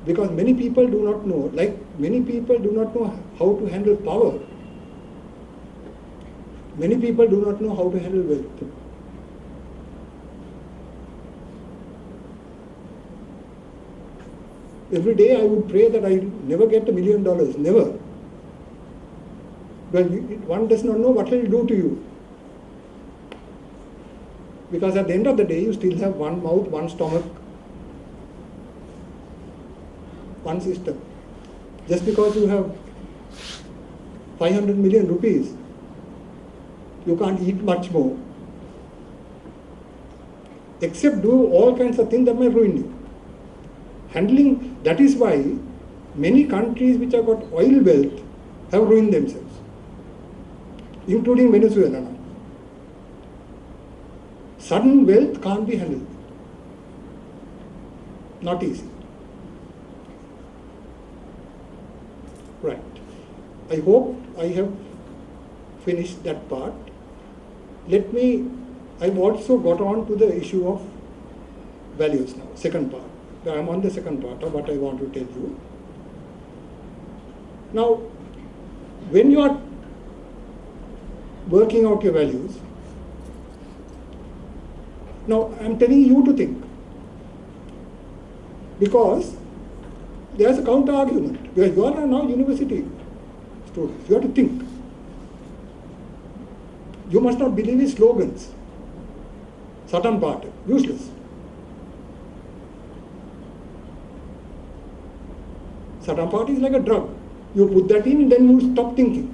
Because many people do not know, how to handle power. Many people do not know how to handle wealth. Every day I would pray that I never get $1 million, never. Well, one does not know what it will do to you. Because at the end of the day, you still have one mouth, one stomach, one system. Just because you have 500 million rupees, you can't eat much more. Except do all kinds of things that may ruin you. Handling, that is why many countries which have got oil wealth have ruined themselves, including Venezuela now. Sudden wealth can't be handled. Not easy. Right. I hope I have finished that part. I've also got on to the issue of values now, second part. I'm on the second part of what I want to tell you. Now, when you are working out your values, now I'm telling you to think. Because there's a counter argument. Because you are now university students, you have to think. You must not believe in slogans. Certain part, useless. Certain part is like a drug. You put that in, then you stop thinking.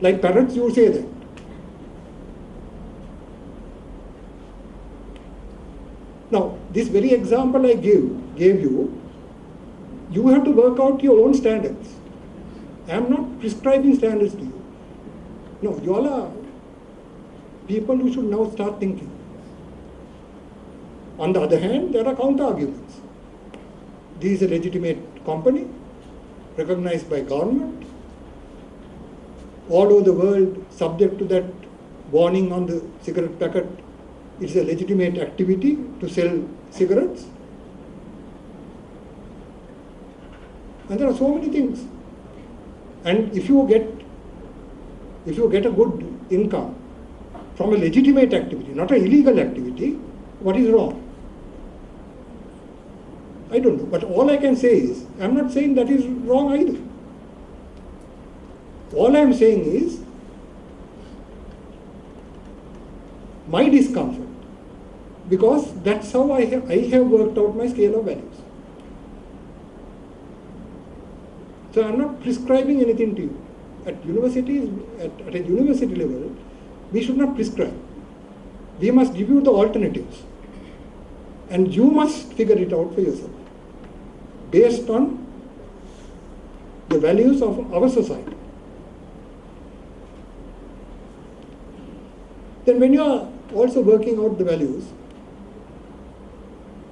Like parrots, you say that. Now, this very example I gave you, you have to work out your own standards. I am not prescribing standards to you. No, you all are people who should now start thinking. On the other hand, there are counter-arguments. This is a legitimate company, recognized by government, all over the world, subject to that warning on the cigarette packet. It's a legitimate activity to sell cigarettes. And there are so many things. And if you get a good income from a legitimate activity, not an illegal activity, what is wrong? I don't know. But all I can say is, I'm not saying that is wrong either. All I'm saying is, my discomfort, because that's how I have worked out my scale of values. So I'm not prescribing anything to you. At universities, at a university level, we should not prescribe. We must give you the alternatives. And you must figure it out for yourself, based on the values of our society. Then when you are also working out the values,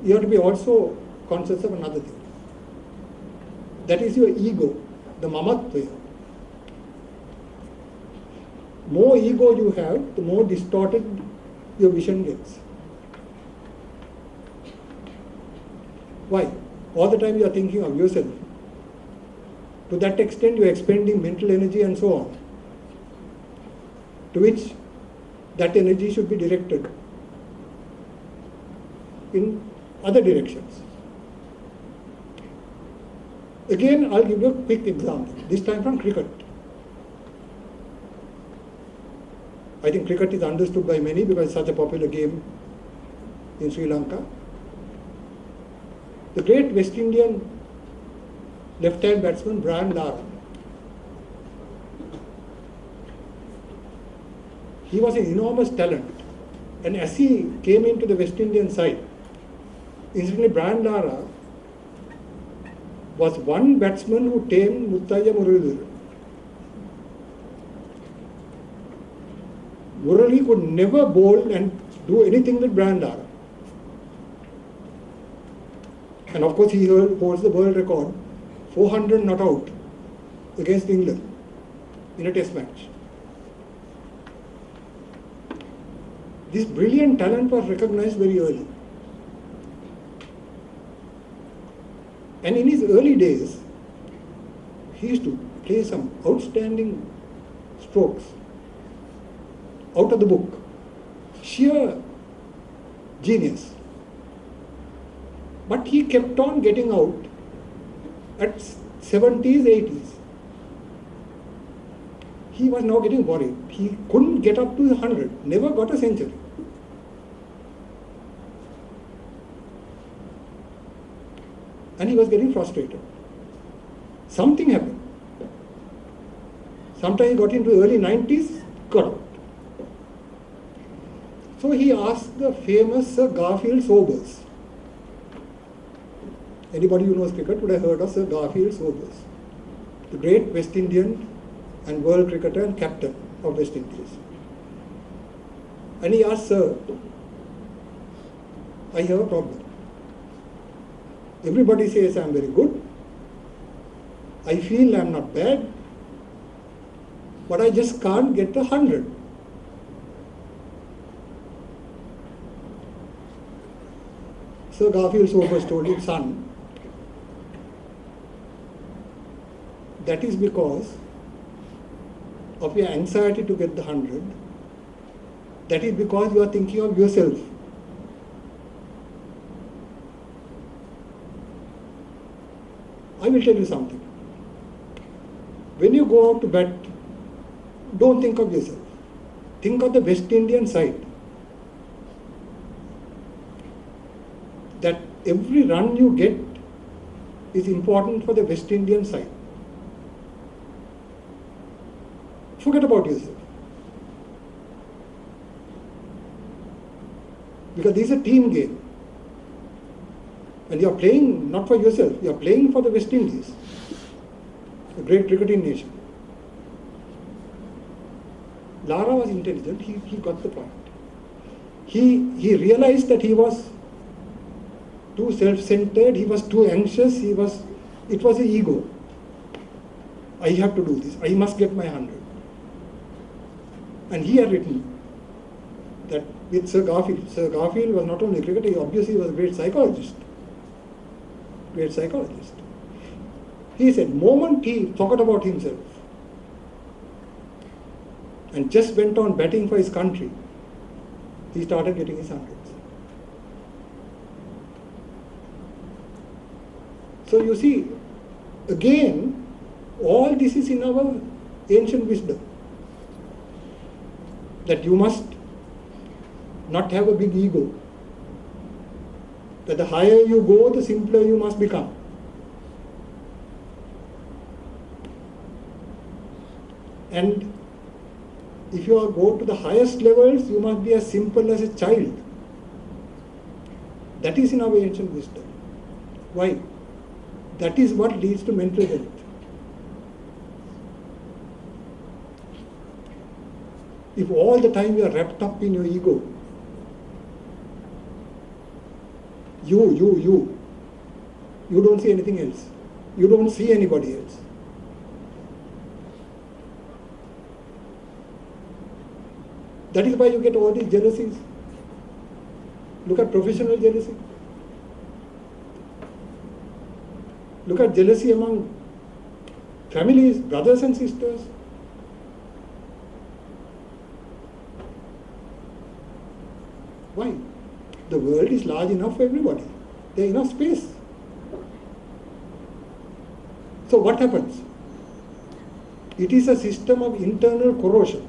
you have to be also conscious of another thing. That is your ego, the mamatva. More ego you have, the more distorted your vision gets. Why? All the time you are thinking of yourself. To that extent you are expending mental energy and so on, to which that energy should be directed in other directions. Again, I'll give you a quick example, this time from cricket. I think cricket is understood by many because it's such a popular game in Sri Lanka. The great West Indian left-hand batsman Brian Lara, he was an enormous talent, and as he came into the West Indian side, incidentally Brian Lara was one batsman who tamed Muthaiya Muralidharan. Murali could never bowl and do anything with Brian Lara. And of course he holds the world record, 400 not out against England in a test match. This brilliant talent was recognized very early. And in his early days, he used to play some outstanding strokes out of the book. Sheer genius. But he kept on getting out at 70s, 80s. He was now getting worried. He couldn't get up to 100, never got a century. and he was getting frustrated. Something happened. Sometime he got into early 90s, got out. So he asked the famous Sir Garfield Sobers. Anybody who knows cricket would have heard of Sir Garfield Sobers, the great West Indian and world cricketer and captain of West Indies. And he asked, "Sir, I have a problem. Everybody says I am very good. I feel I am not bad, but I just can't get 100. Sir Garfield Sobers told him, "Son, that is because of your anxiety to get the 100. That is because you are thinking of yourself. I will tell you something. When you go out to bat, don't think of yourself. Think of the West Indian side. That every run you get is important for the West Indian side. Forget about yourself. Because this is a team game. And you are playing not for yourself, you are playing for the West Indies, a great cricketing nation." Lara was intelligent, he got the point. He realized that he was too self-centered, he was too anxious, it was an ego. I have to do this, I must get my 100. And he had written that with Sir Garfield. Sir Garfield was not only a cricketer, he obviously was a great psychologist. He said, moment he forgot about himself and just went on batting for his country, he started getting his 100s. So you see, again, all this is in our ancient wisdom. That you must not have a big ego. That the higher you go, the simpler you must become. And if you go to the highest levels, you must be as simple as a child. That is in our ancient wisdom. Why? That is what leads to mental health. If all the time you are wrapped up in your ego, you don't see anything else. You don't see anybody else. That is why you get all these jealousies. Look at professional jealousy. Look at jealousy among families, brothers and sisters. Why? The world is large enough for everybody. There is enough space. So what happens? It is a system of internal corrosion.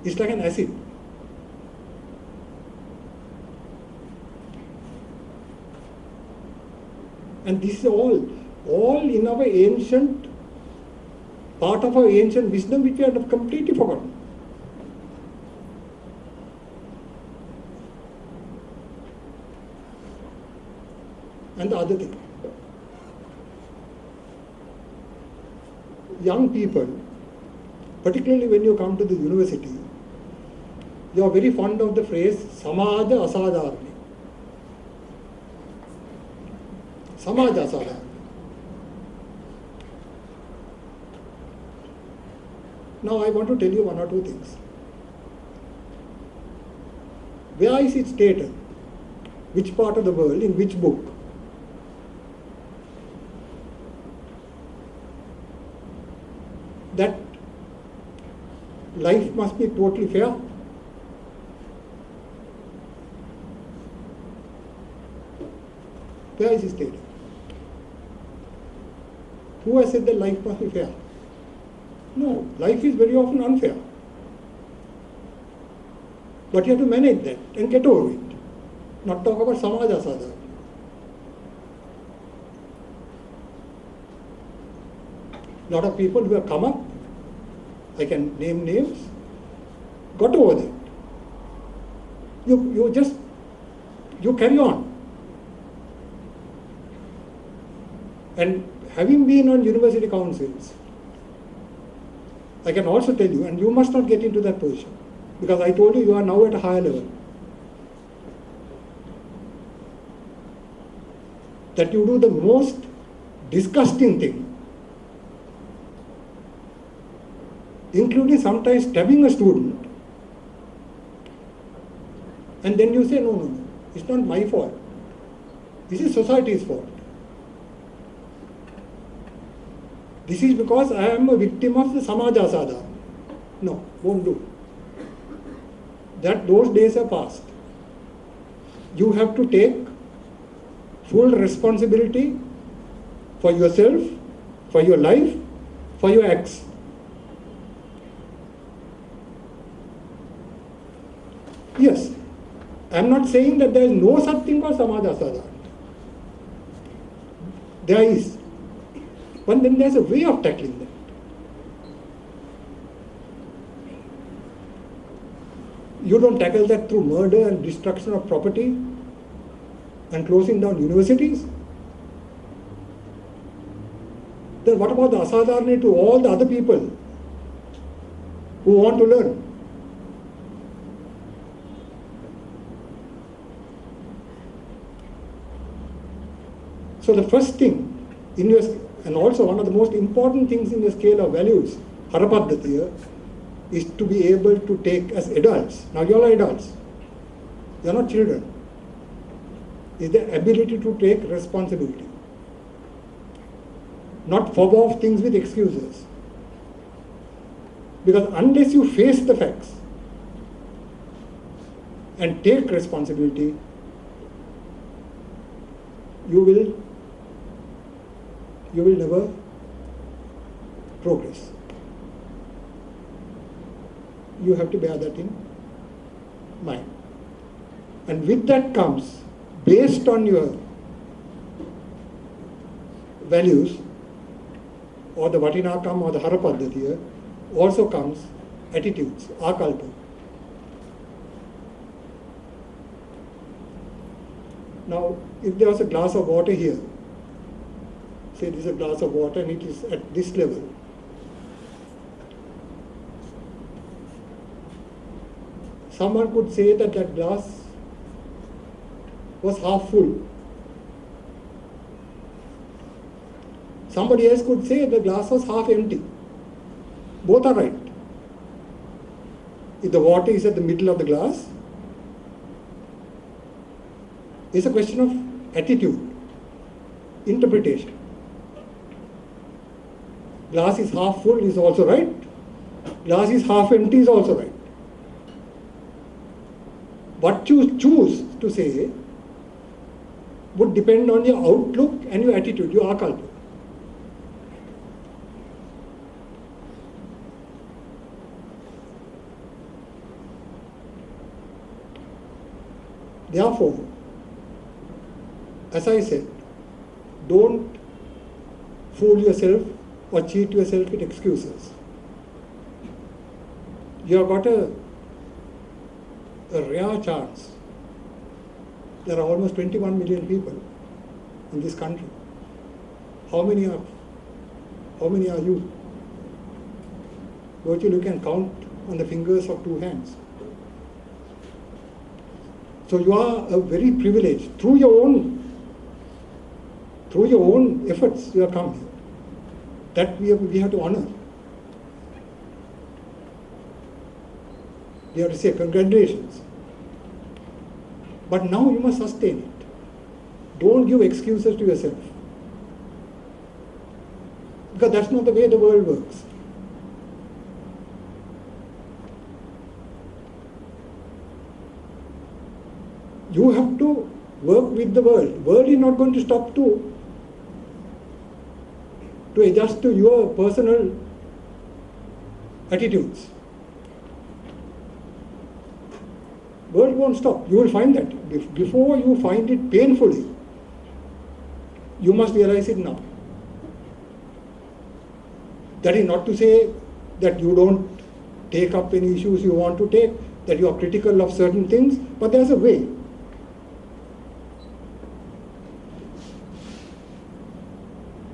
It's like an acid. And this is all in our ancient, part of our ancient wisdom which we have completely forgotten. And the other thing, young people, particularly when you come to the university, you are very fond of the phrase Samaja Asadharani. Samaja Asadharani. Now I want to tell you one or two things. Where is it stated? Which part of the world, in which book? That life must be totally fair. Where is it stated? Who has said that life must be fair? No, life is very often unfair. But you have to manage that and get over it. Not talk about Samaja Sadhana. A lot of people who have come up, I can name names, got over that. You carry on. And having been on university councils, I can also tell you, and you must not get into that position, because I told you, you are now at a higher level, that you do the most disgusting thing, including sometimes stabbing a student, and then you say, no, it's not my fault. This is society's fault. This is because I am a victim of the Samaja Sadhana. No, won't do. Those days are past. You have to take full responsibility for yourself, for your life, for your acts. Yes, I am not saying that there is no such thing called Samaja Sadhana. There is. But then there's a way of tackling that. You don't tackle that through murder and destruction of property and closing down universities. Then what about the asadharani to all the other people who want to learn? So the first thing in your, and also one of the most important things in the scale of values, Harapaddhatiya, is to be able to take as adults. Now you all are adults. You are not children. Is the ability to take responsibility. Not fob off things with excuses. Because unless you face the facts and take responsibility, you will never progress. You have to bear that in mind. And with that comes, based on your values, or the Vatinakam or the Harapaddhatiya, also comes attitudes, akalpa. Now, if there was a glass of water here, say this is a glass of water and it is at this level, someone could say that that glass was half full. Somebody else could say the glass was half empty. Both are right. If the water is at the middle of the glass, it's a question of attitude, interpretation. Glass is half full is also right. Glass is half empty is also right. What you choose to say would depend on your outlook and your attitude, your akalpa. Therefore, as I said, don't fool yourself or cheat yourself with excuses. You have got a rare chance. There are almost 21 million people in this country. How many are you? Virtually you can count on the fingers of two hands. So you are a very privileged. Through your own efforts, you have come here. That we have to honor. We have to say congratulations. But now you must sustain it. Don't give excuses to yourself. Because that's not the way the world works. You have to work with the world. World is not going to stop to adjust to your personal attitudes. World won't stop. You will find that. Before you find it painfully, you must realize it now. That is not to say that you don't take up any issues you want to take, that you are critical of certain things, but there's a way.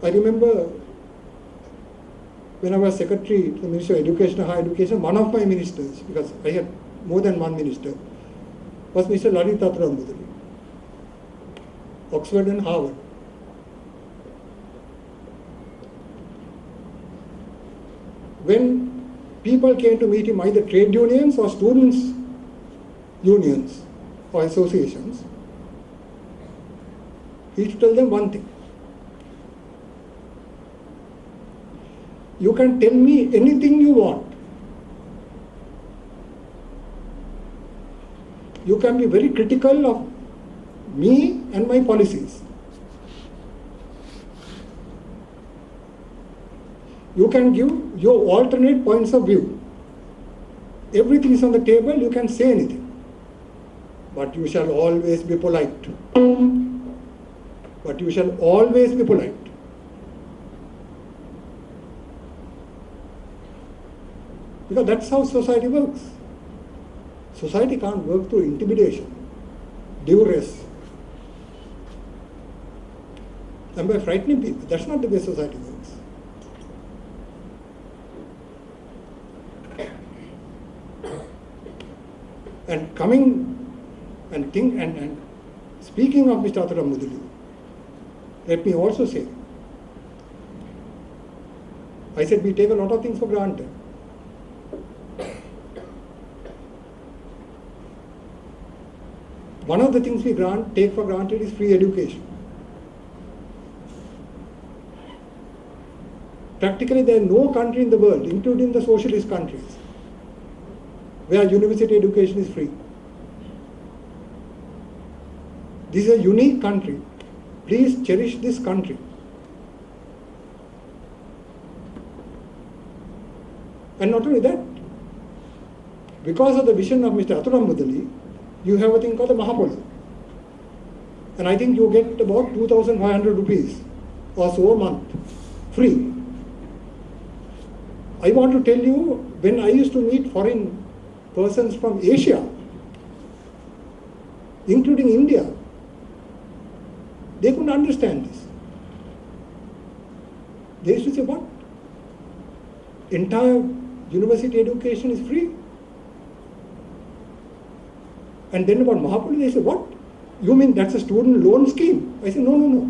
I remember when I was secretary to the Ministry of Education and Higher Education, one of my ministers, because I had more than one minister, was Mr. Lalit Tatramudali, Oxford and Harvard. When people came to meet him, either trade unions or students' unions or associations, he used to tell them one thing: you can tell me anything you want. You can be very critical of me and my policies. You can give your alternate points of view. Everything is on the table, you can say anything. But you shall always be polite. But you shall always be polite. Because that's how society works. Society can't work through intimidation, duress, and by frightening people. That's not the way society works. And coming and speaking of Mr. Tatramudali, let me also say, I said we take a lot of things for granted. One of the things we take for granted is free education. Practically there is no country in the world, including the socialist countries, where university education is free. This is a unique country. Please cherish this country. And not only that, because of the vision of Mr. Tatramudali, you have a thing called the Mahapolo. And I think you get about 2,500 rupees or so a month, free. I want to tell you, when I used to meet foreign persons from Asia, including India, they couldn't understand this. They used to say, what? Entire university education is free? And then about Mahapoli, they say, what? You mean that's a student loan scheme? I say, no.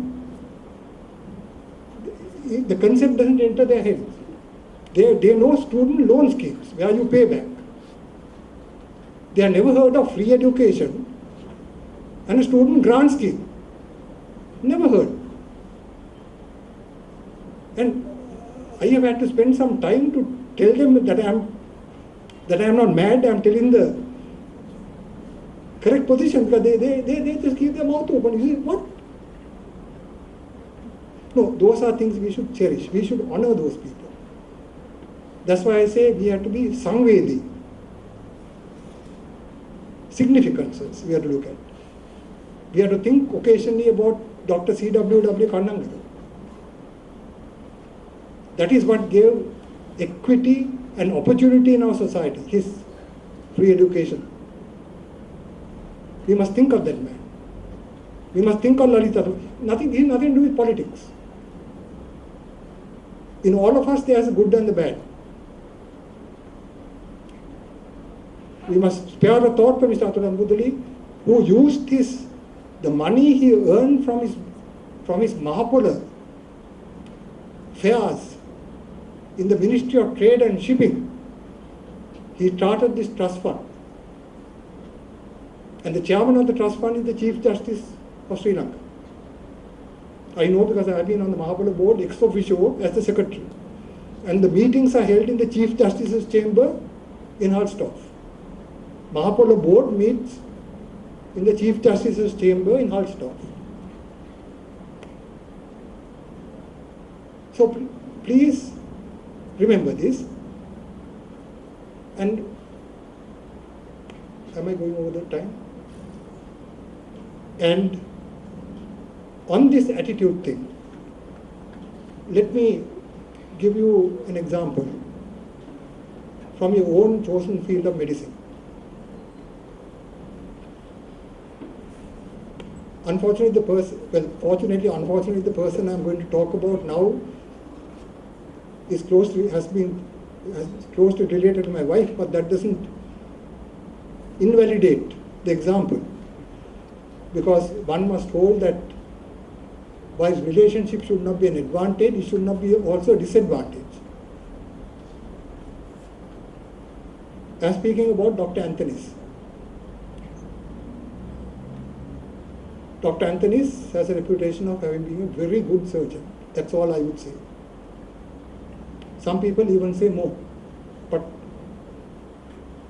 The concept doesn't enter their heads. They know student loan schemes where you pay back. They have never heard of free education and a student grant scheme. Never heard. And I have had to spend some time to tell them that I am not mad, I am telling the correct position, because they just keep their mouth open. You say, what? No, those are things we should cherish. We should honor those people. That's why I say we have to be Samvedi. Significances we have to look at. We have to think occasionally about Dr. C.W.W. Kannangala. That is what gave equity and opportunity in our society, his free education. We must think of that man. We must think of Lalita. He has nothing to do with politics. In all of us, there is the good and the bad. We must spare a thought for Mr. Tatramudali, who used the money he earned from his Mahapula fairs in the Ministry of Trade and Shipping. He started this trust fund. And the chairman of the trust fund is the Chief Justice of Sri Lanka. I know because I have been on the Mahapala board ex officio as the secretary. And the meetings are held in the Chief Justice's chamber in Halstorf. Mahapala board meets in the Chief Justice's chamber in Halstorf. So please remember this. And am I going over the time? And on this attitude thing, let me give you an example from your own chosen field of medicine. Unfortunately, unfortunately, the person I'm going to talk about now is closely related to my wife, but that doesn't invalidate the example, because one must hold that while relationship should not be an advantage, it should not be also a disadvantage. I'm speaking about Dr. Anthony's. Dr. Anthony's has a reputation of having been a very good surgeon. That's all I would say. Some people even say more. But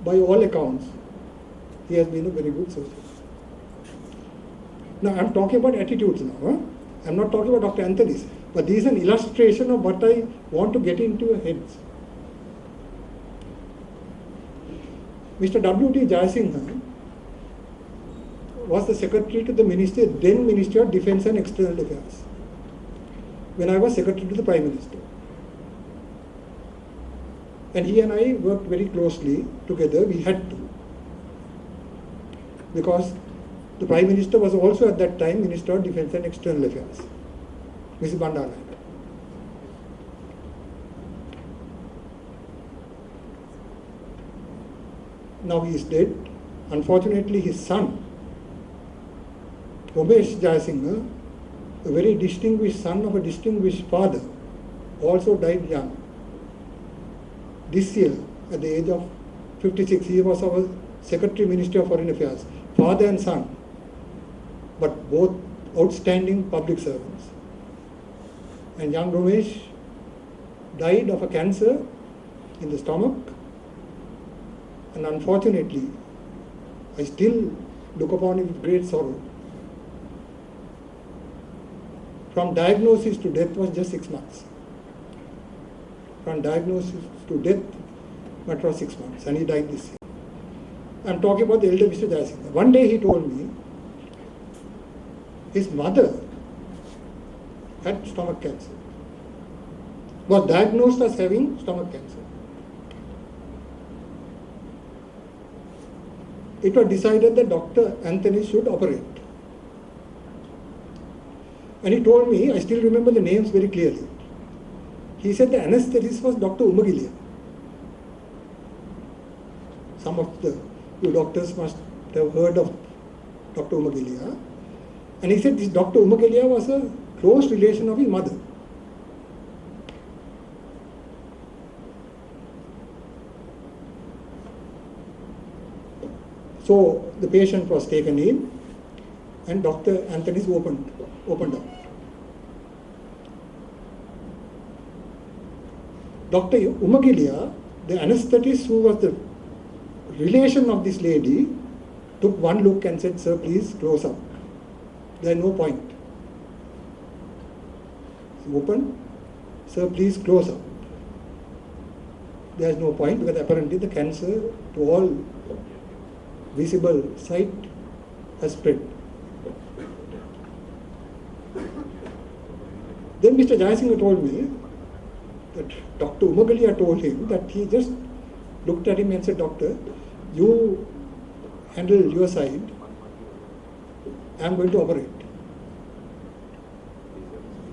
by all accounts, he has been a very good surgeon. Now, I'm talking about attitudes now. Huh? I'm not talking about Dr. Anthony's. But this is an illustration of what I want to get into your heads. Mr. W.T. Jayasinghe was the secretary to the then Ministry of Defence and External Affairs, when I was secretary to the Prime Minister. And he and I worked very closely together. We had to, because the Prime Minister was also at that time Minister of Defence and External Affairs, Mrs. Bandaranaike. Now he is dead. Unfortunately, his son, Umesh Jayasinghe, a very distinguished son of a distinguished father, also died young. This year, at the age of 56, he was our Secretary, Ministry of Foreign Affairs, father and son, but both outstanding public servants. And young Umesh died of a cancer in the stomach, and unfortunately, I still look upon it with great sorrow. From diagnosis to death was just 6 months. From diagnosis to death, matter of 6 months, and he died this year. I'm talking about the elder Mr. Jayasinghe. One day he told me his mother had stomach cancer, was diagnosed as having stomach cancer. It was decided that Dr. Anthony should operate. And he told me, I still remember the names very clearly. He said the anesthetist was Dr. Umagilia. Some of you doctors must have heard of Dr. Umagilia. And he said this Dr. Umagilia was a close relation of his mother. So the patient was taken in and Dr. Anthony's opened up. Dr. Umagilia, the anesthetist who was the relation of this lady, took one look and said, "Sir, please close up. There is no point." He opened, "Sir, please close up. There is no point," because apparently the cancer to all visible sight has spread. Then Mr. Jayasinghe told me that Dr. Umagilia told him that he just looked at him and said, "Doctor, you handle your side, I am going to operate.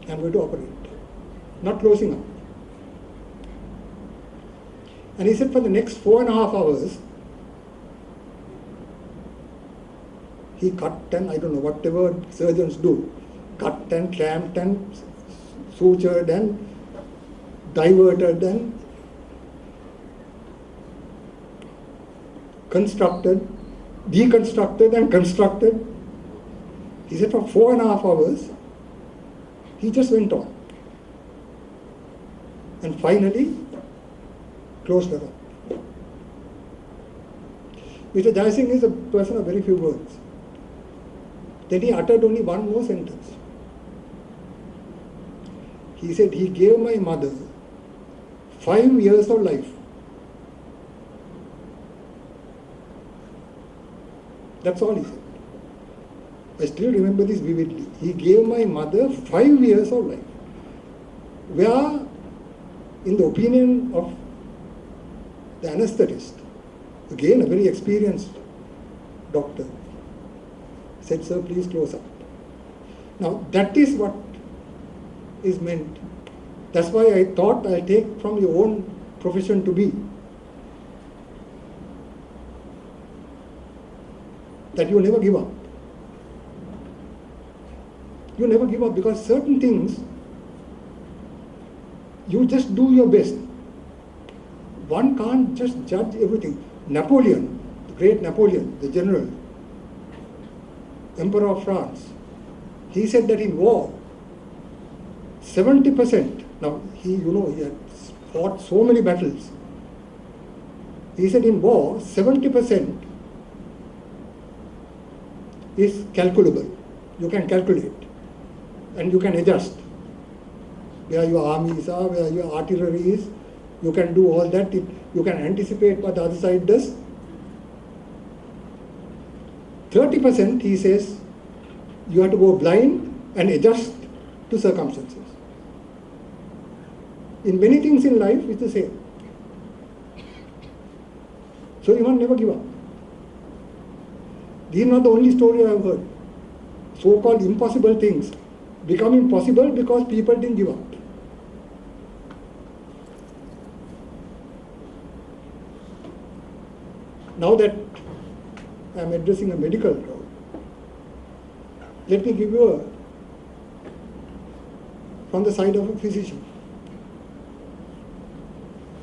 I am going to operate, not closing up." And he said for the next 4.5 hours, he cut and I don't know, whatever surgeons do, cut and clamped and sutured and diverted and constructed, deconstructed and constructed. He said for 4.5 hours, he just went on. And finally, closed her up. Mr. Jayasinghe is a person of very few words. Then he uttered only one more sentence. He said, "He gave my mother 5 years of life." That's all he said. I still remember this vividly. He gave my mother 5 years of life, where in the opinion of the anesthetist, again a very experienced doctor, said, "Sir, please close up." Now that is what is meant. That's why I thought I'll take from your own profession to be that you never give up. You never give up, because certain things you just do your best. One can't just judge everything. Napoleon, the great Napoleon, the general, Emperor of France, he said that in war, 70%, now he had fought so many battles. He said in war, 70% is calculable. You can calculate and you can adjust. Where your armies are, where your artillery is, you can do all that. You can anticipate what the other side does. 30%, he says, you have to go blind and adjust to circumstances. In many things in life, it's the same. So you must never give up. This is not the only story I have heard. So-called impossible things become impossible because people didn't give up. Now that I am addressing a medical crowd, let me give you from the side of a physician.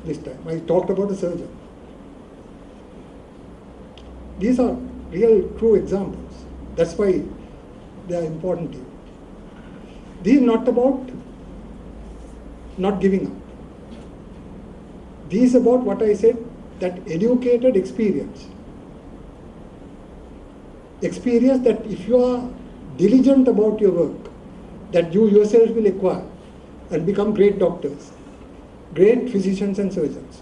This time I talked about a surgeon. These are real, true examples. That's why they are important to you. This is not about not giving up. This is about what I said, that educated experience. Experience that if you are diligent about your work, that you yourself will acquire and become great doctors, great physicians and surgeons,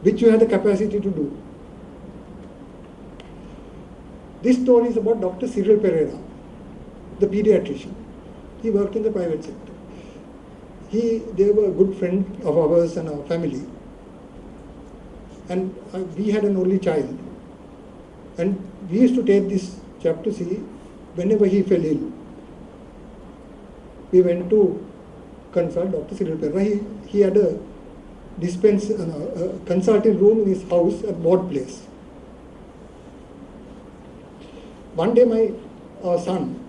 which you have the capacity to do. This story is about Dr. Cyril Pereira, the pediatrician. He worked in the private sector. They were a good friend of ours and our family. And we had an only child. And we used to take this chap to see whenever he fell ill. We went to consult Dr. Cyril Pereira. He had a consulting room in his house at Board Place. One day our son,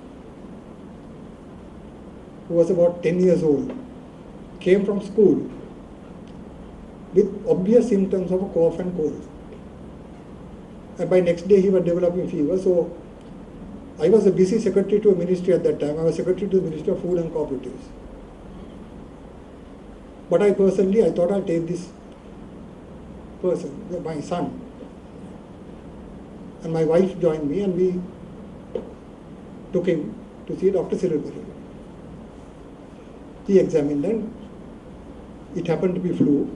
who was about 10 years old, came from school with obvious symptoms of a cough and cold. And by next day he was developing fever. So I was a busy secretary to a ministry at that time. I was secretary to the Ministry of Food and Cooperatives. But I thought I'll take this person, my son. And my wife joined me and we took him to see Dr. Cyril Pereira. He examined and it happened to be flu.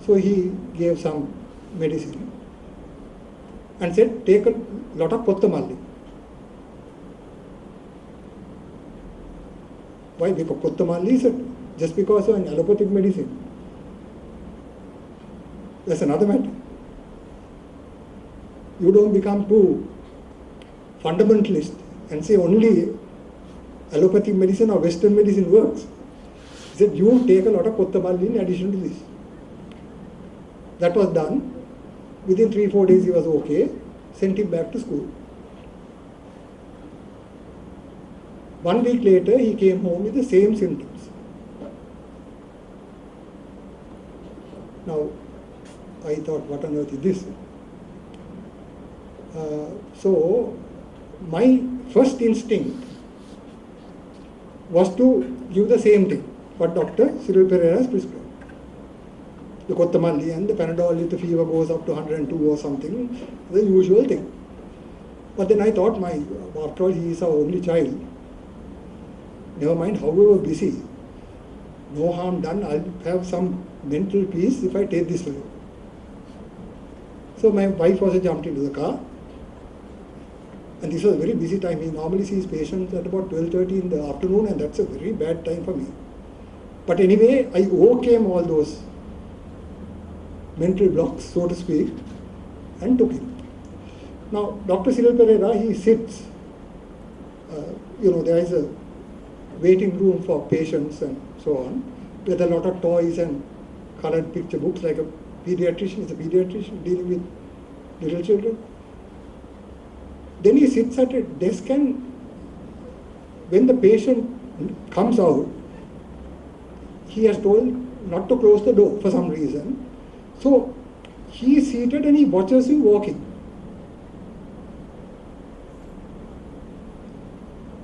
So he gave some medicine and said, take a lot of kottamalli. Why? Because kottamalli is just because of an allopathic medicine. That's another matter. You don't become too fundamentalist and say only allopathic medicine or Western medicine works. He said, you take a lot of kottamalli in addition to this. That was done. Within 3-4 days he was okay. Sent him back to school. 1 week later he came home with the same symptoms. Now I thought, what on earth is this? So my first instinct was to give the same thing, what Dr. Cyril Pereira has prescribed. The kottamalli and the Panadol if the fever goes up to 102 or something, the usual thing. But then I thought, after all, he is our only child. Never mind, however busy, no harm done, I'll have some mental peace if I take this fellow. So my wife also jumped into the car. And this was a very busy time. He normally sees patients at about 12:30 in the afternoon, and that's a very bad time for me. But anyway, I overcame all those mental blocks, so to speak, and took it. Now, Dr. Cyril Pereira, he sits, there is a waiting room for patients and so on, with a lot of toys and colored picture books, like a pediatrician is a pediatrician dealing with little children. Then he sits at a desk, and when the patient comes out, he has told not to close the door for some reason. So he is seated and he watches you walking.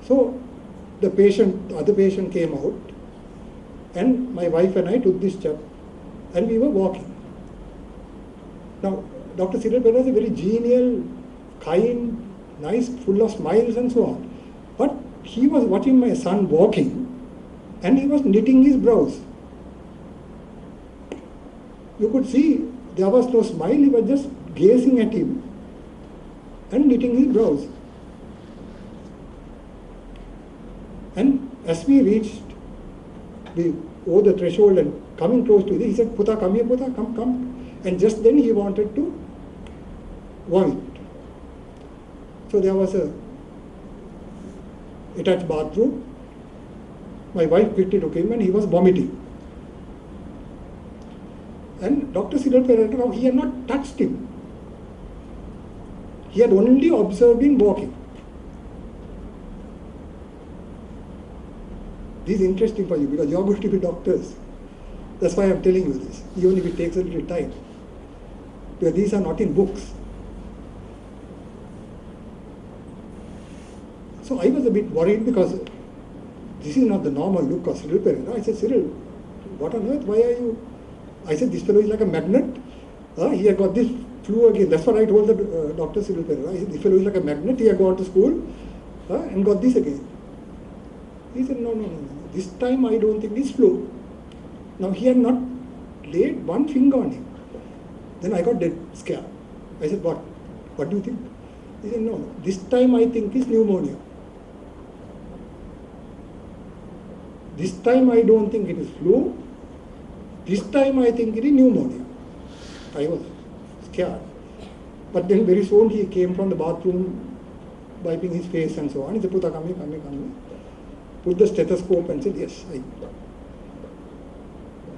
So the other patient came out, and my wife and I took this chap and we were walking. Now, Dr. Cyril Pereira is a very genial, kind, nice, full of smiles and so on. But he was watching my son walking and he was knitting his brows. You could see there was no smile, he was just gazing at him and knitting his brows. And as we reached over the threshold and coming close to it, he said, "Puta, come here, Puta, come. And just then he wanted to vomit. So there was a attached bathroom. My wife quickly took him and he was vomiting. And Dr. Cyril Pereira, now he had not touched him. He had only observed him walking. This is interesting for you because you are going to be doctors. That's why I am telling you this, even if it takes a little time. Because these are not in books. So I was a bit worried because this is not the normal look of Cyril Pereira. I said, "Cyril, what on earth, why are you?" I said, "This fellow is like a magnet. He had got this flu again." That's what I told the Dr. Cyril Pereira. I said, "This fellow is like a magnet. He had gone to school and got this again." He said, no. This time I don't think it's flu. Now he had not laid one finger on him. Then I got dead scared. I said, "What? What do you think?" He said, "No. This time I think it's pneumonia. This time I don't think it is flu. This time I think it is pneumonia." I was scared. But then very soon he came from the bathroom, wiping his face and so on. He said, "Puta, come here. Put the stethoscope and said, "Yes,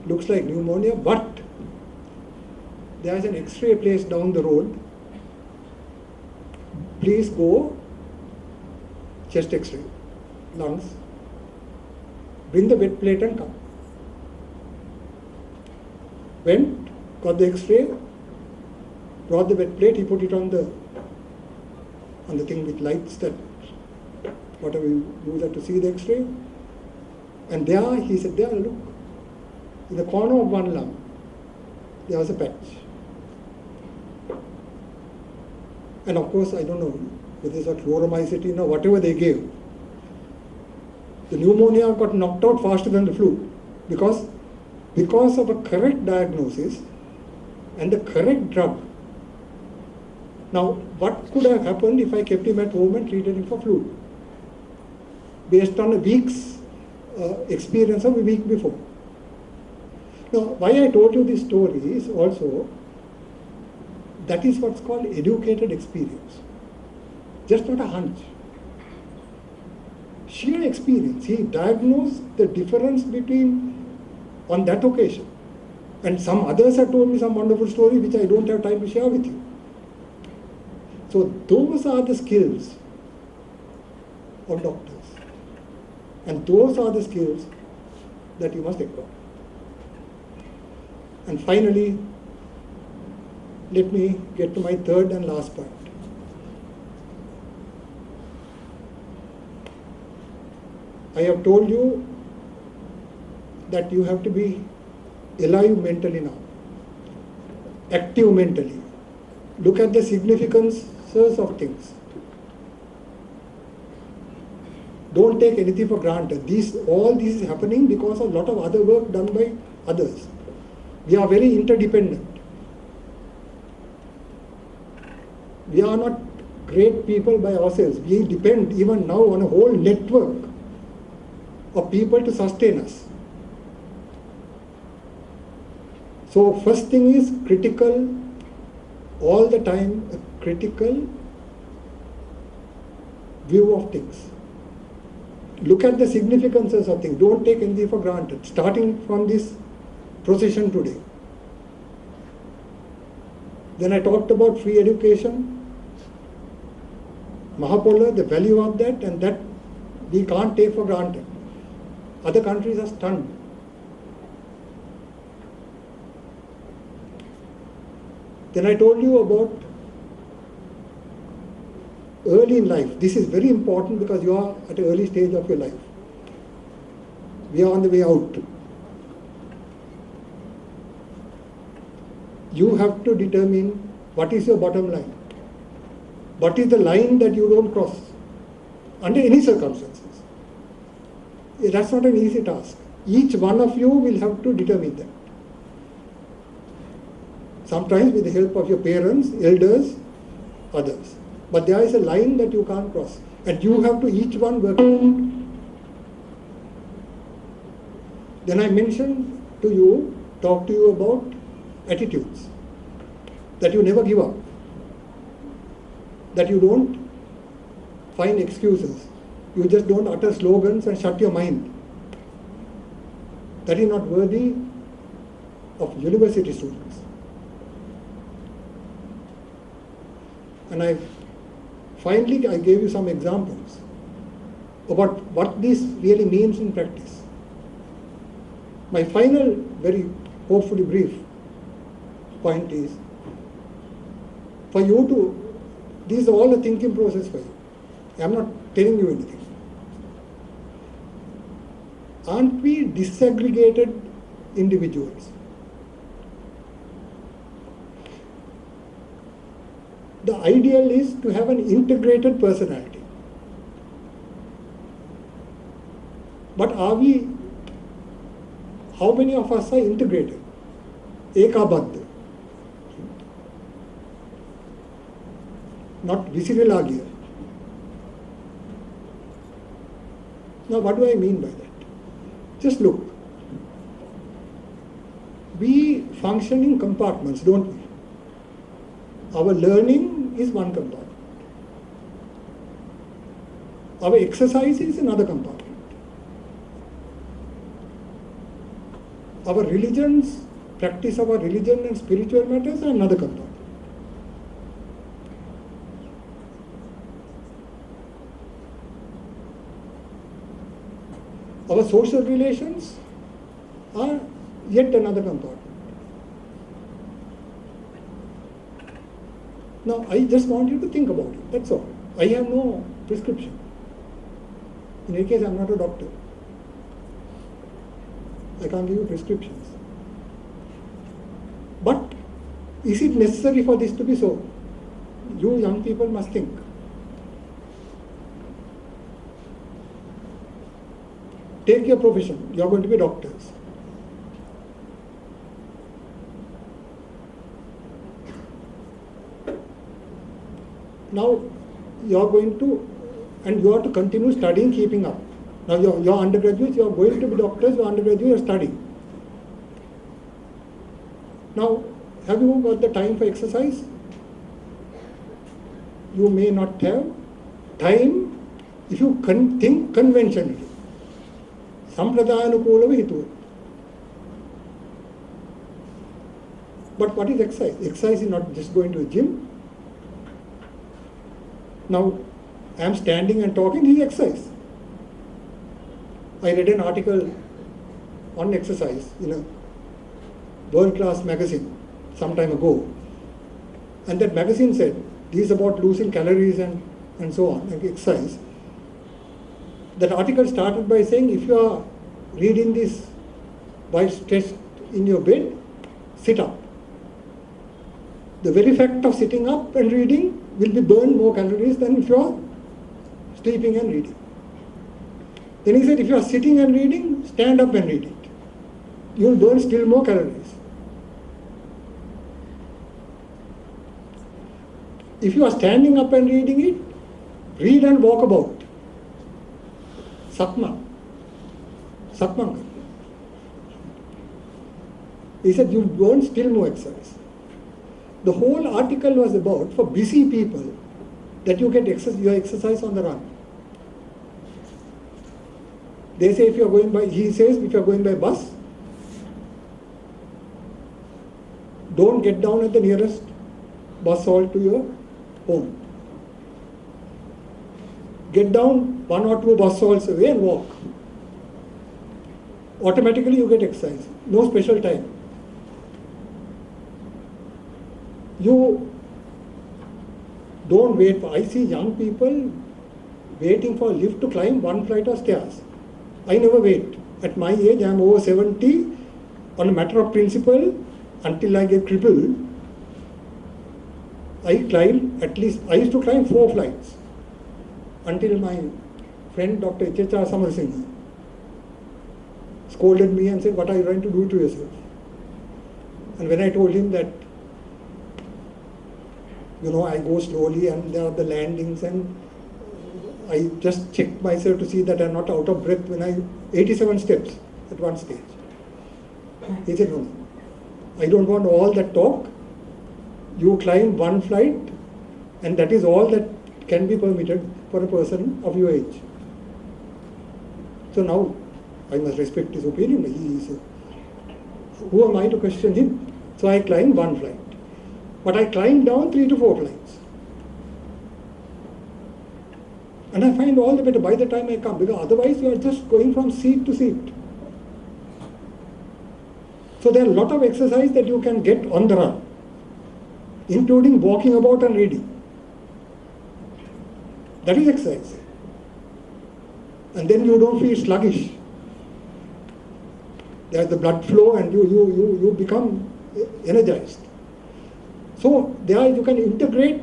looks like pneumonia, but there is an X-ray place down the road. Please go, chest X-ray, lungs, bring the wet plate and come." Went, got the X-ray, brought the wet plate, he put it on the thing with lights, that whatever you use that to see the X-ray. And there, he said, "There, look, in the corner of one lung, there was a patch." And of course, I don't know whether it's a chloromycetin or whatever they gave. The pneumonia got knocked out faster than the flu because of a correct diagnosis and the correct drug. Now, what could have happened if I kept him at home and treated him for flu? Based on a week's experience of a week before. Now, why I told you this story is also, that is what's called educated experience. Just not a hunch. Sheer experience. He diagnosed the difference between, on that occasion. And some others have told me some wonderful story which I don't have time to share with you. So those are the skills of doctors. And those are the skills that you must acquire. And finally, let me get to my third and last point. I have told you that you have to be alive mentally now, active mentally. Look at the significances of things. Don't take anything for granted. All this is happening because of a lot of other work done by others. We are very interdependent. We are not great people by ourselves. We depend even now on a whole network of people to sustain us. So first thing is critical, all the time a critical view of things. Look at the significances of things. Don't take anything for granted. Starting from this procession today. Then I talked about free education, Mahapola, the value of that, and that we can't take for granted. Other countries are stunned. Then I told you about early in life. This is very important because you are at an early stage of your life. We are on the way out. You have to determine what is your bottom line. What is the line that you don't cross under any circumstances. That's not an easy task. Each one of you will have to determine that. Sometimes with the help of your parents, elders, others. But there is a line that you can't cross. And you have to each one work it out. Then I mentioned to you, talk to you about attitudes. That you never give up. That you don't find excuses. You just don't utter slogans and shut your mind. That is not worthy of university students. And finally I gave you some examples about what this really means in practice. My final, very hopefully brief point is, for you to, this is all a thinking process for you. I'm not telling you anything. Aren't we disaggregated individuals? The ideal is to have an integrated personality. But are we, how many of us are integrated? Ekabadh. Not visceralagia. Now what do I mean by that? Just look. We function in compartments, don't we? Our learning is one compartment. Our exercise is another compartment. Our religions, practice of our religion and spiritual matters are another compartment. Our social relations are yet another compartment. Now, I just want you to think about it, that's all. I have no prescription. In any case, I am not a doctor. I can't give you prescriptions. But, is it necessary for this to be so? You young people must think. Take your profession, you are going to be doctors. Now, you are going to, and you have to continue studying, keeping up. Now, your undergraduates, you are going to be doctors, your undergraduates, you are studying. Now, have you got the time for exercise? You may not have time if you think conventionally. Sampradaya-anukulava hitu. But what is exercise? Exercise is not just going to a gym. Now, I am standing and talking, this is exercise. I read an article on exercise in a world-class magazine some time ago. And that magazine said, this is about losing calories and so on, like exercise. That article started by saying, if you are reading this while stretched in your bed, sit up. The very fact of sitting up and reading will be burned more calories than if you are sleeping and reading. Then he said, if you are sitting and reading, stand up and read it. You will burn still more calories. If you are standing up and reading it, read and walk about. Sakman. He said, you want still more exercise. The whole article was about, for busy people, that you get your exercise on the run. They say if you are going by, he says if you are going by bus, don't get down at the nearest bus halt to your home. Get down 1 or 2 bus halts away and walk. Automatically you get exercise, no special time. You don't wait for, I see young people waiting for a lift to climb 1 flight of stairs. I never wait. At my age, I am over 70. On a matter of principle, until I get crippled, I climb at least, I used to climb 4 flights. Until my friend Dr. H.H.R. Samarasinghe scolded me and said, what are you trying to do to yourself? And when I told him that, I go slowly and there are the landings, and I just checked myself to see that I'm not out of breath when I 87 steps at one stage. He said, no, I don't want all that talk. You climb 1 flight and that is all that can be permitted for a person of your age. So now I must respect his opinion. Who am I to question him? So I climbed 1 flight. But I climbed down 3 to 4 flights. And I find all the better by the time I come, because otherwise you are just going from seat to seat. So there are a lot of exercise that you can get on the run, including walking about and reading. That is exercise. And then you don't feel sluggish. There's the blood flow and you become energized. So there you can integrate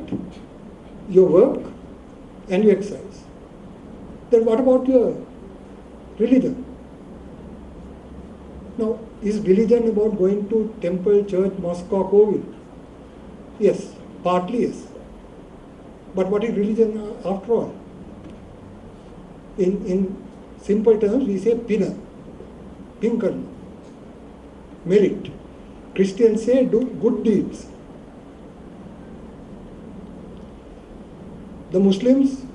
your work and your exercise. Then what about your religion? Now, is religion about going to temple, church, mosque or kovil? Yes, partly yes. But what is religion after all? In simple terms, we say pina, pinkarma, merit. Christians say do good deeds. The Muslims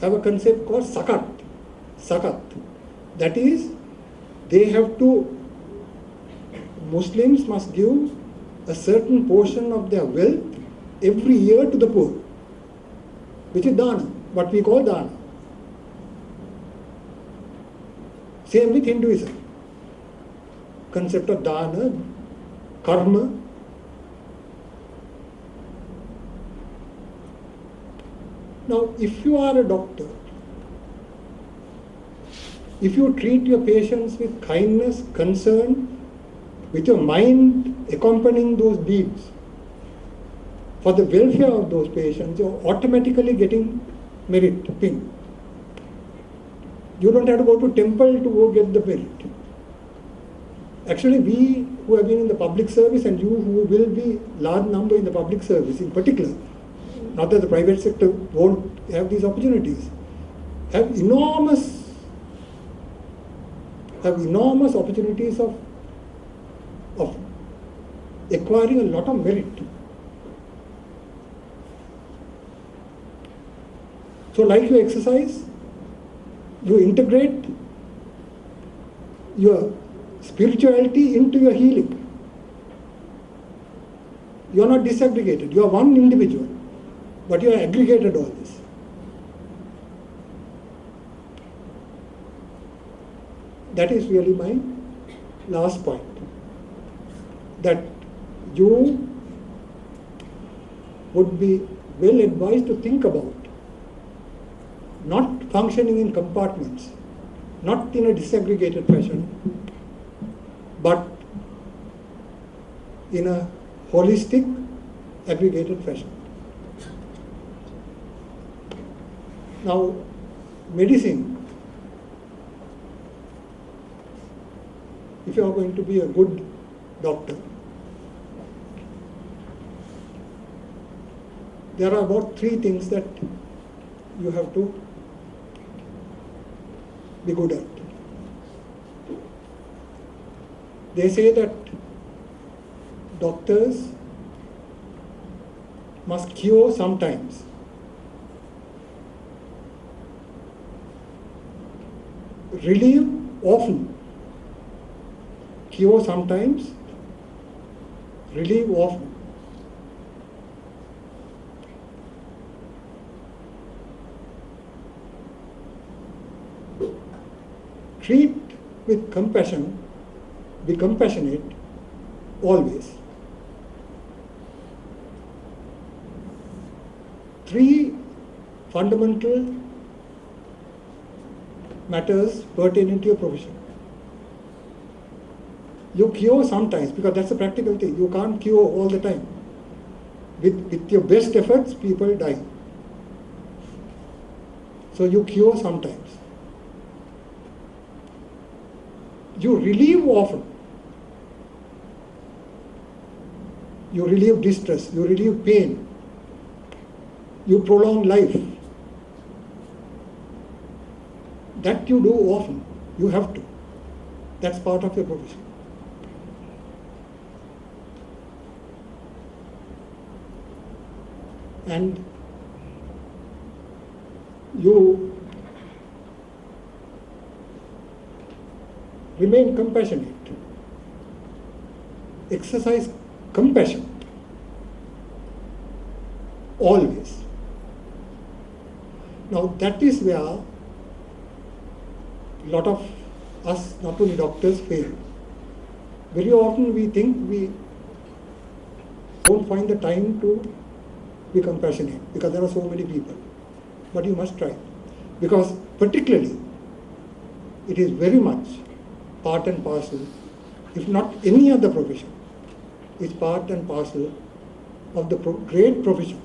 have a concept called sakat. Sakat. That is, Muslims must give a certain portion of their wealth every year to the poor, which is dana, what we call dana. Same with Hinduism. Concept of dana, karma. Now, if you are a doctor, if you treat your patients with kindness, concern, with your mind accompanying those deeds, for the welfare of those patients, you're automatically getting merit, ping. You don't have to go to temple to go get the merit. Actually, we who have been in the public service and you who will be large number in the public service in particular, not that the private sector won't have these opportunities, have enormous opportunities of acquiring a lot of merit. So like you exercise, you integrate your spirituality into your healing. You are not disaggregated, you are one individual, but you are aggregated all this. That is really my last point, that you would be well advised to think about not functioning in compartments, not in a disaggregated fashion, but in a holistic, aggregated fashion. Now, medicine, if you are going to be a good doctor, there are about 3 things that you have to be good at. They say that doctors must cure sometimes. Relieve often. Cure sometimes. Relieve often. Treat with compassion. Be compassionate always. 3 fundamental matters pertaining to your profession. You cure sometimes, because that's a practical thing. You can't cure all the time. With your best efforts, people die. So you cure sometimes. You relieve often. You relieve distress, you relieve pain, you prolong life. That you do often. You have to. That's part of your profession. And you remain compassionate. Exercise compassion always. Now that is where a lot of us, not only doctors, fail. Very often we think we don't find the time to be compassionate because there are so many people. But you must try, because particularly it is very much part and parcel, if not any other profession, is part and parcel of the great profession.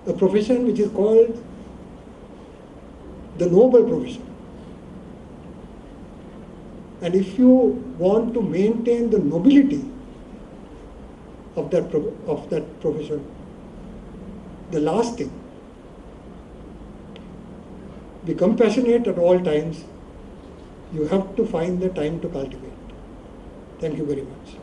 A profession which is called the noble profession. And if you want to maintain the nobility of that profession, the last thing, be compassionate at all times. You have to find the time to cultivate. Thank you very much.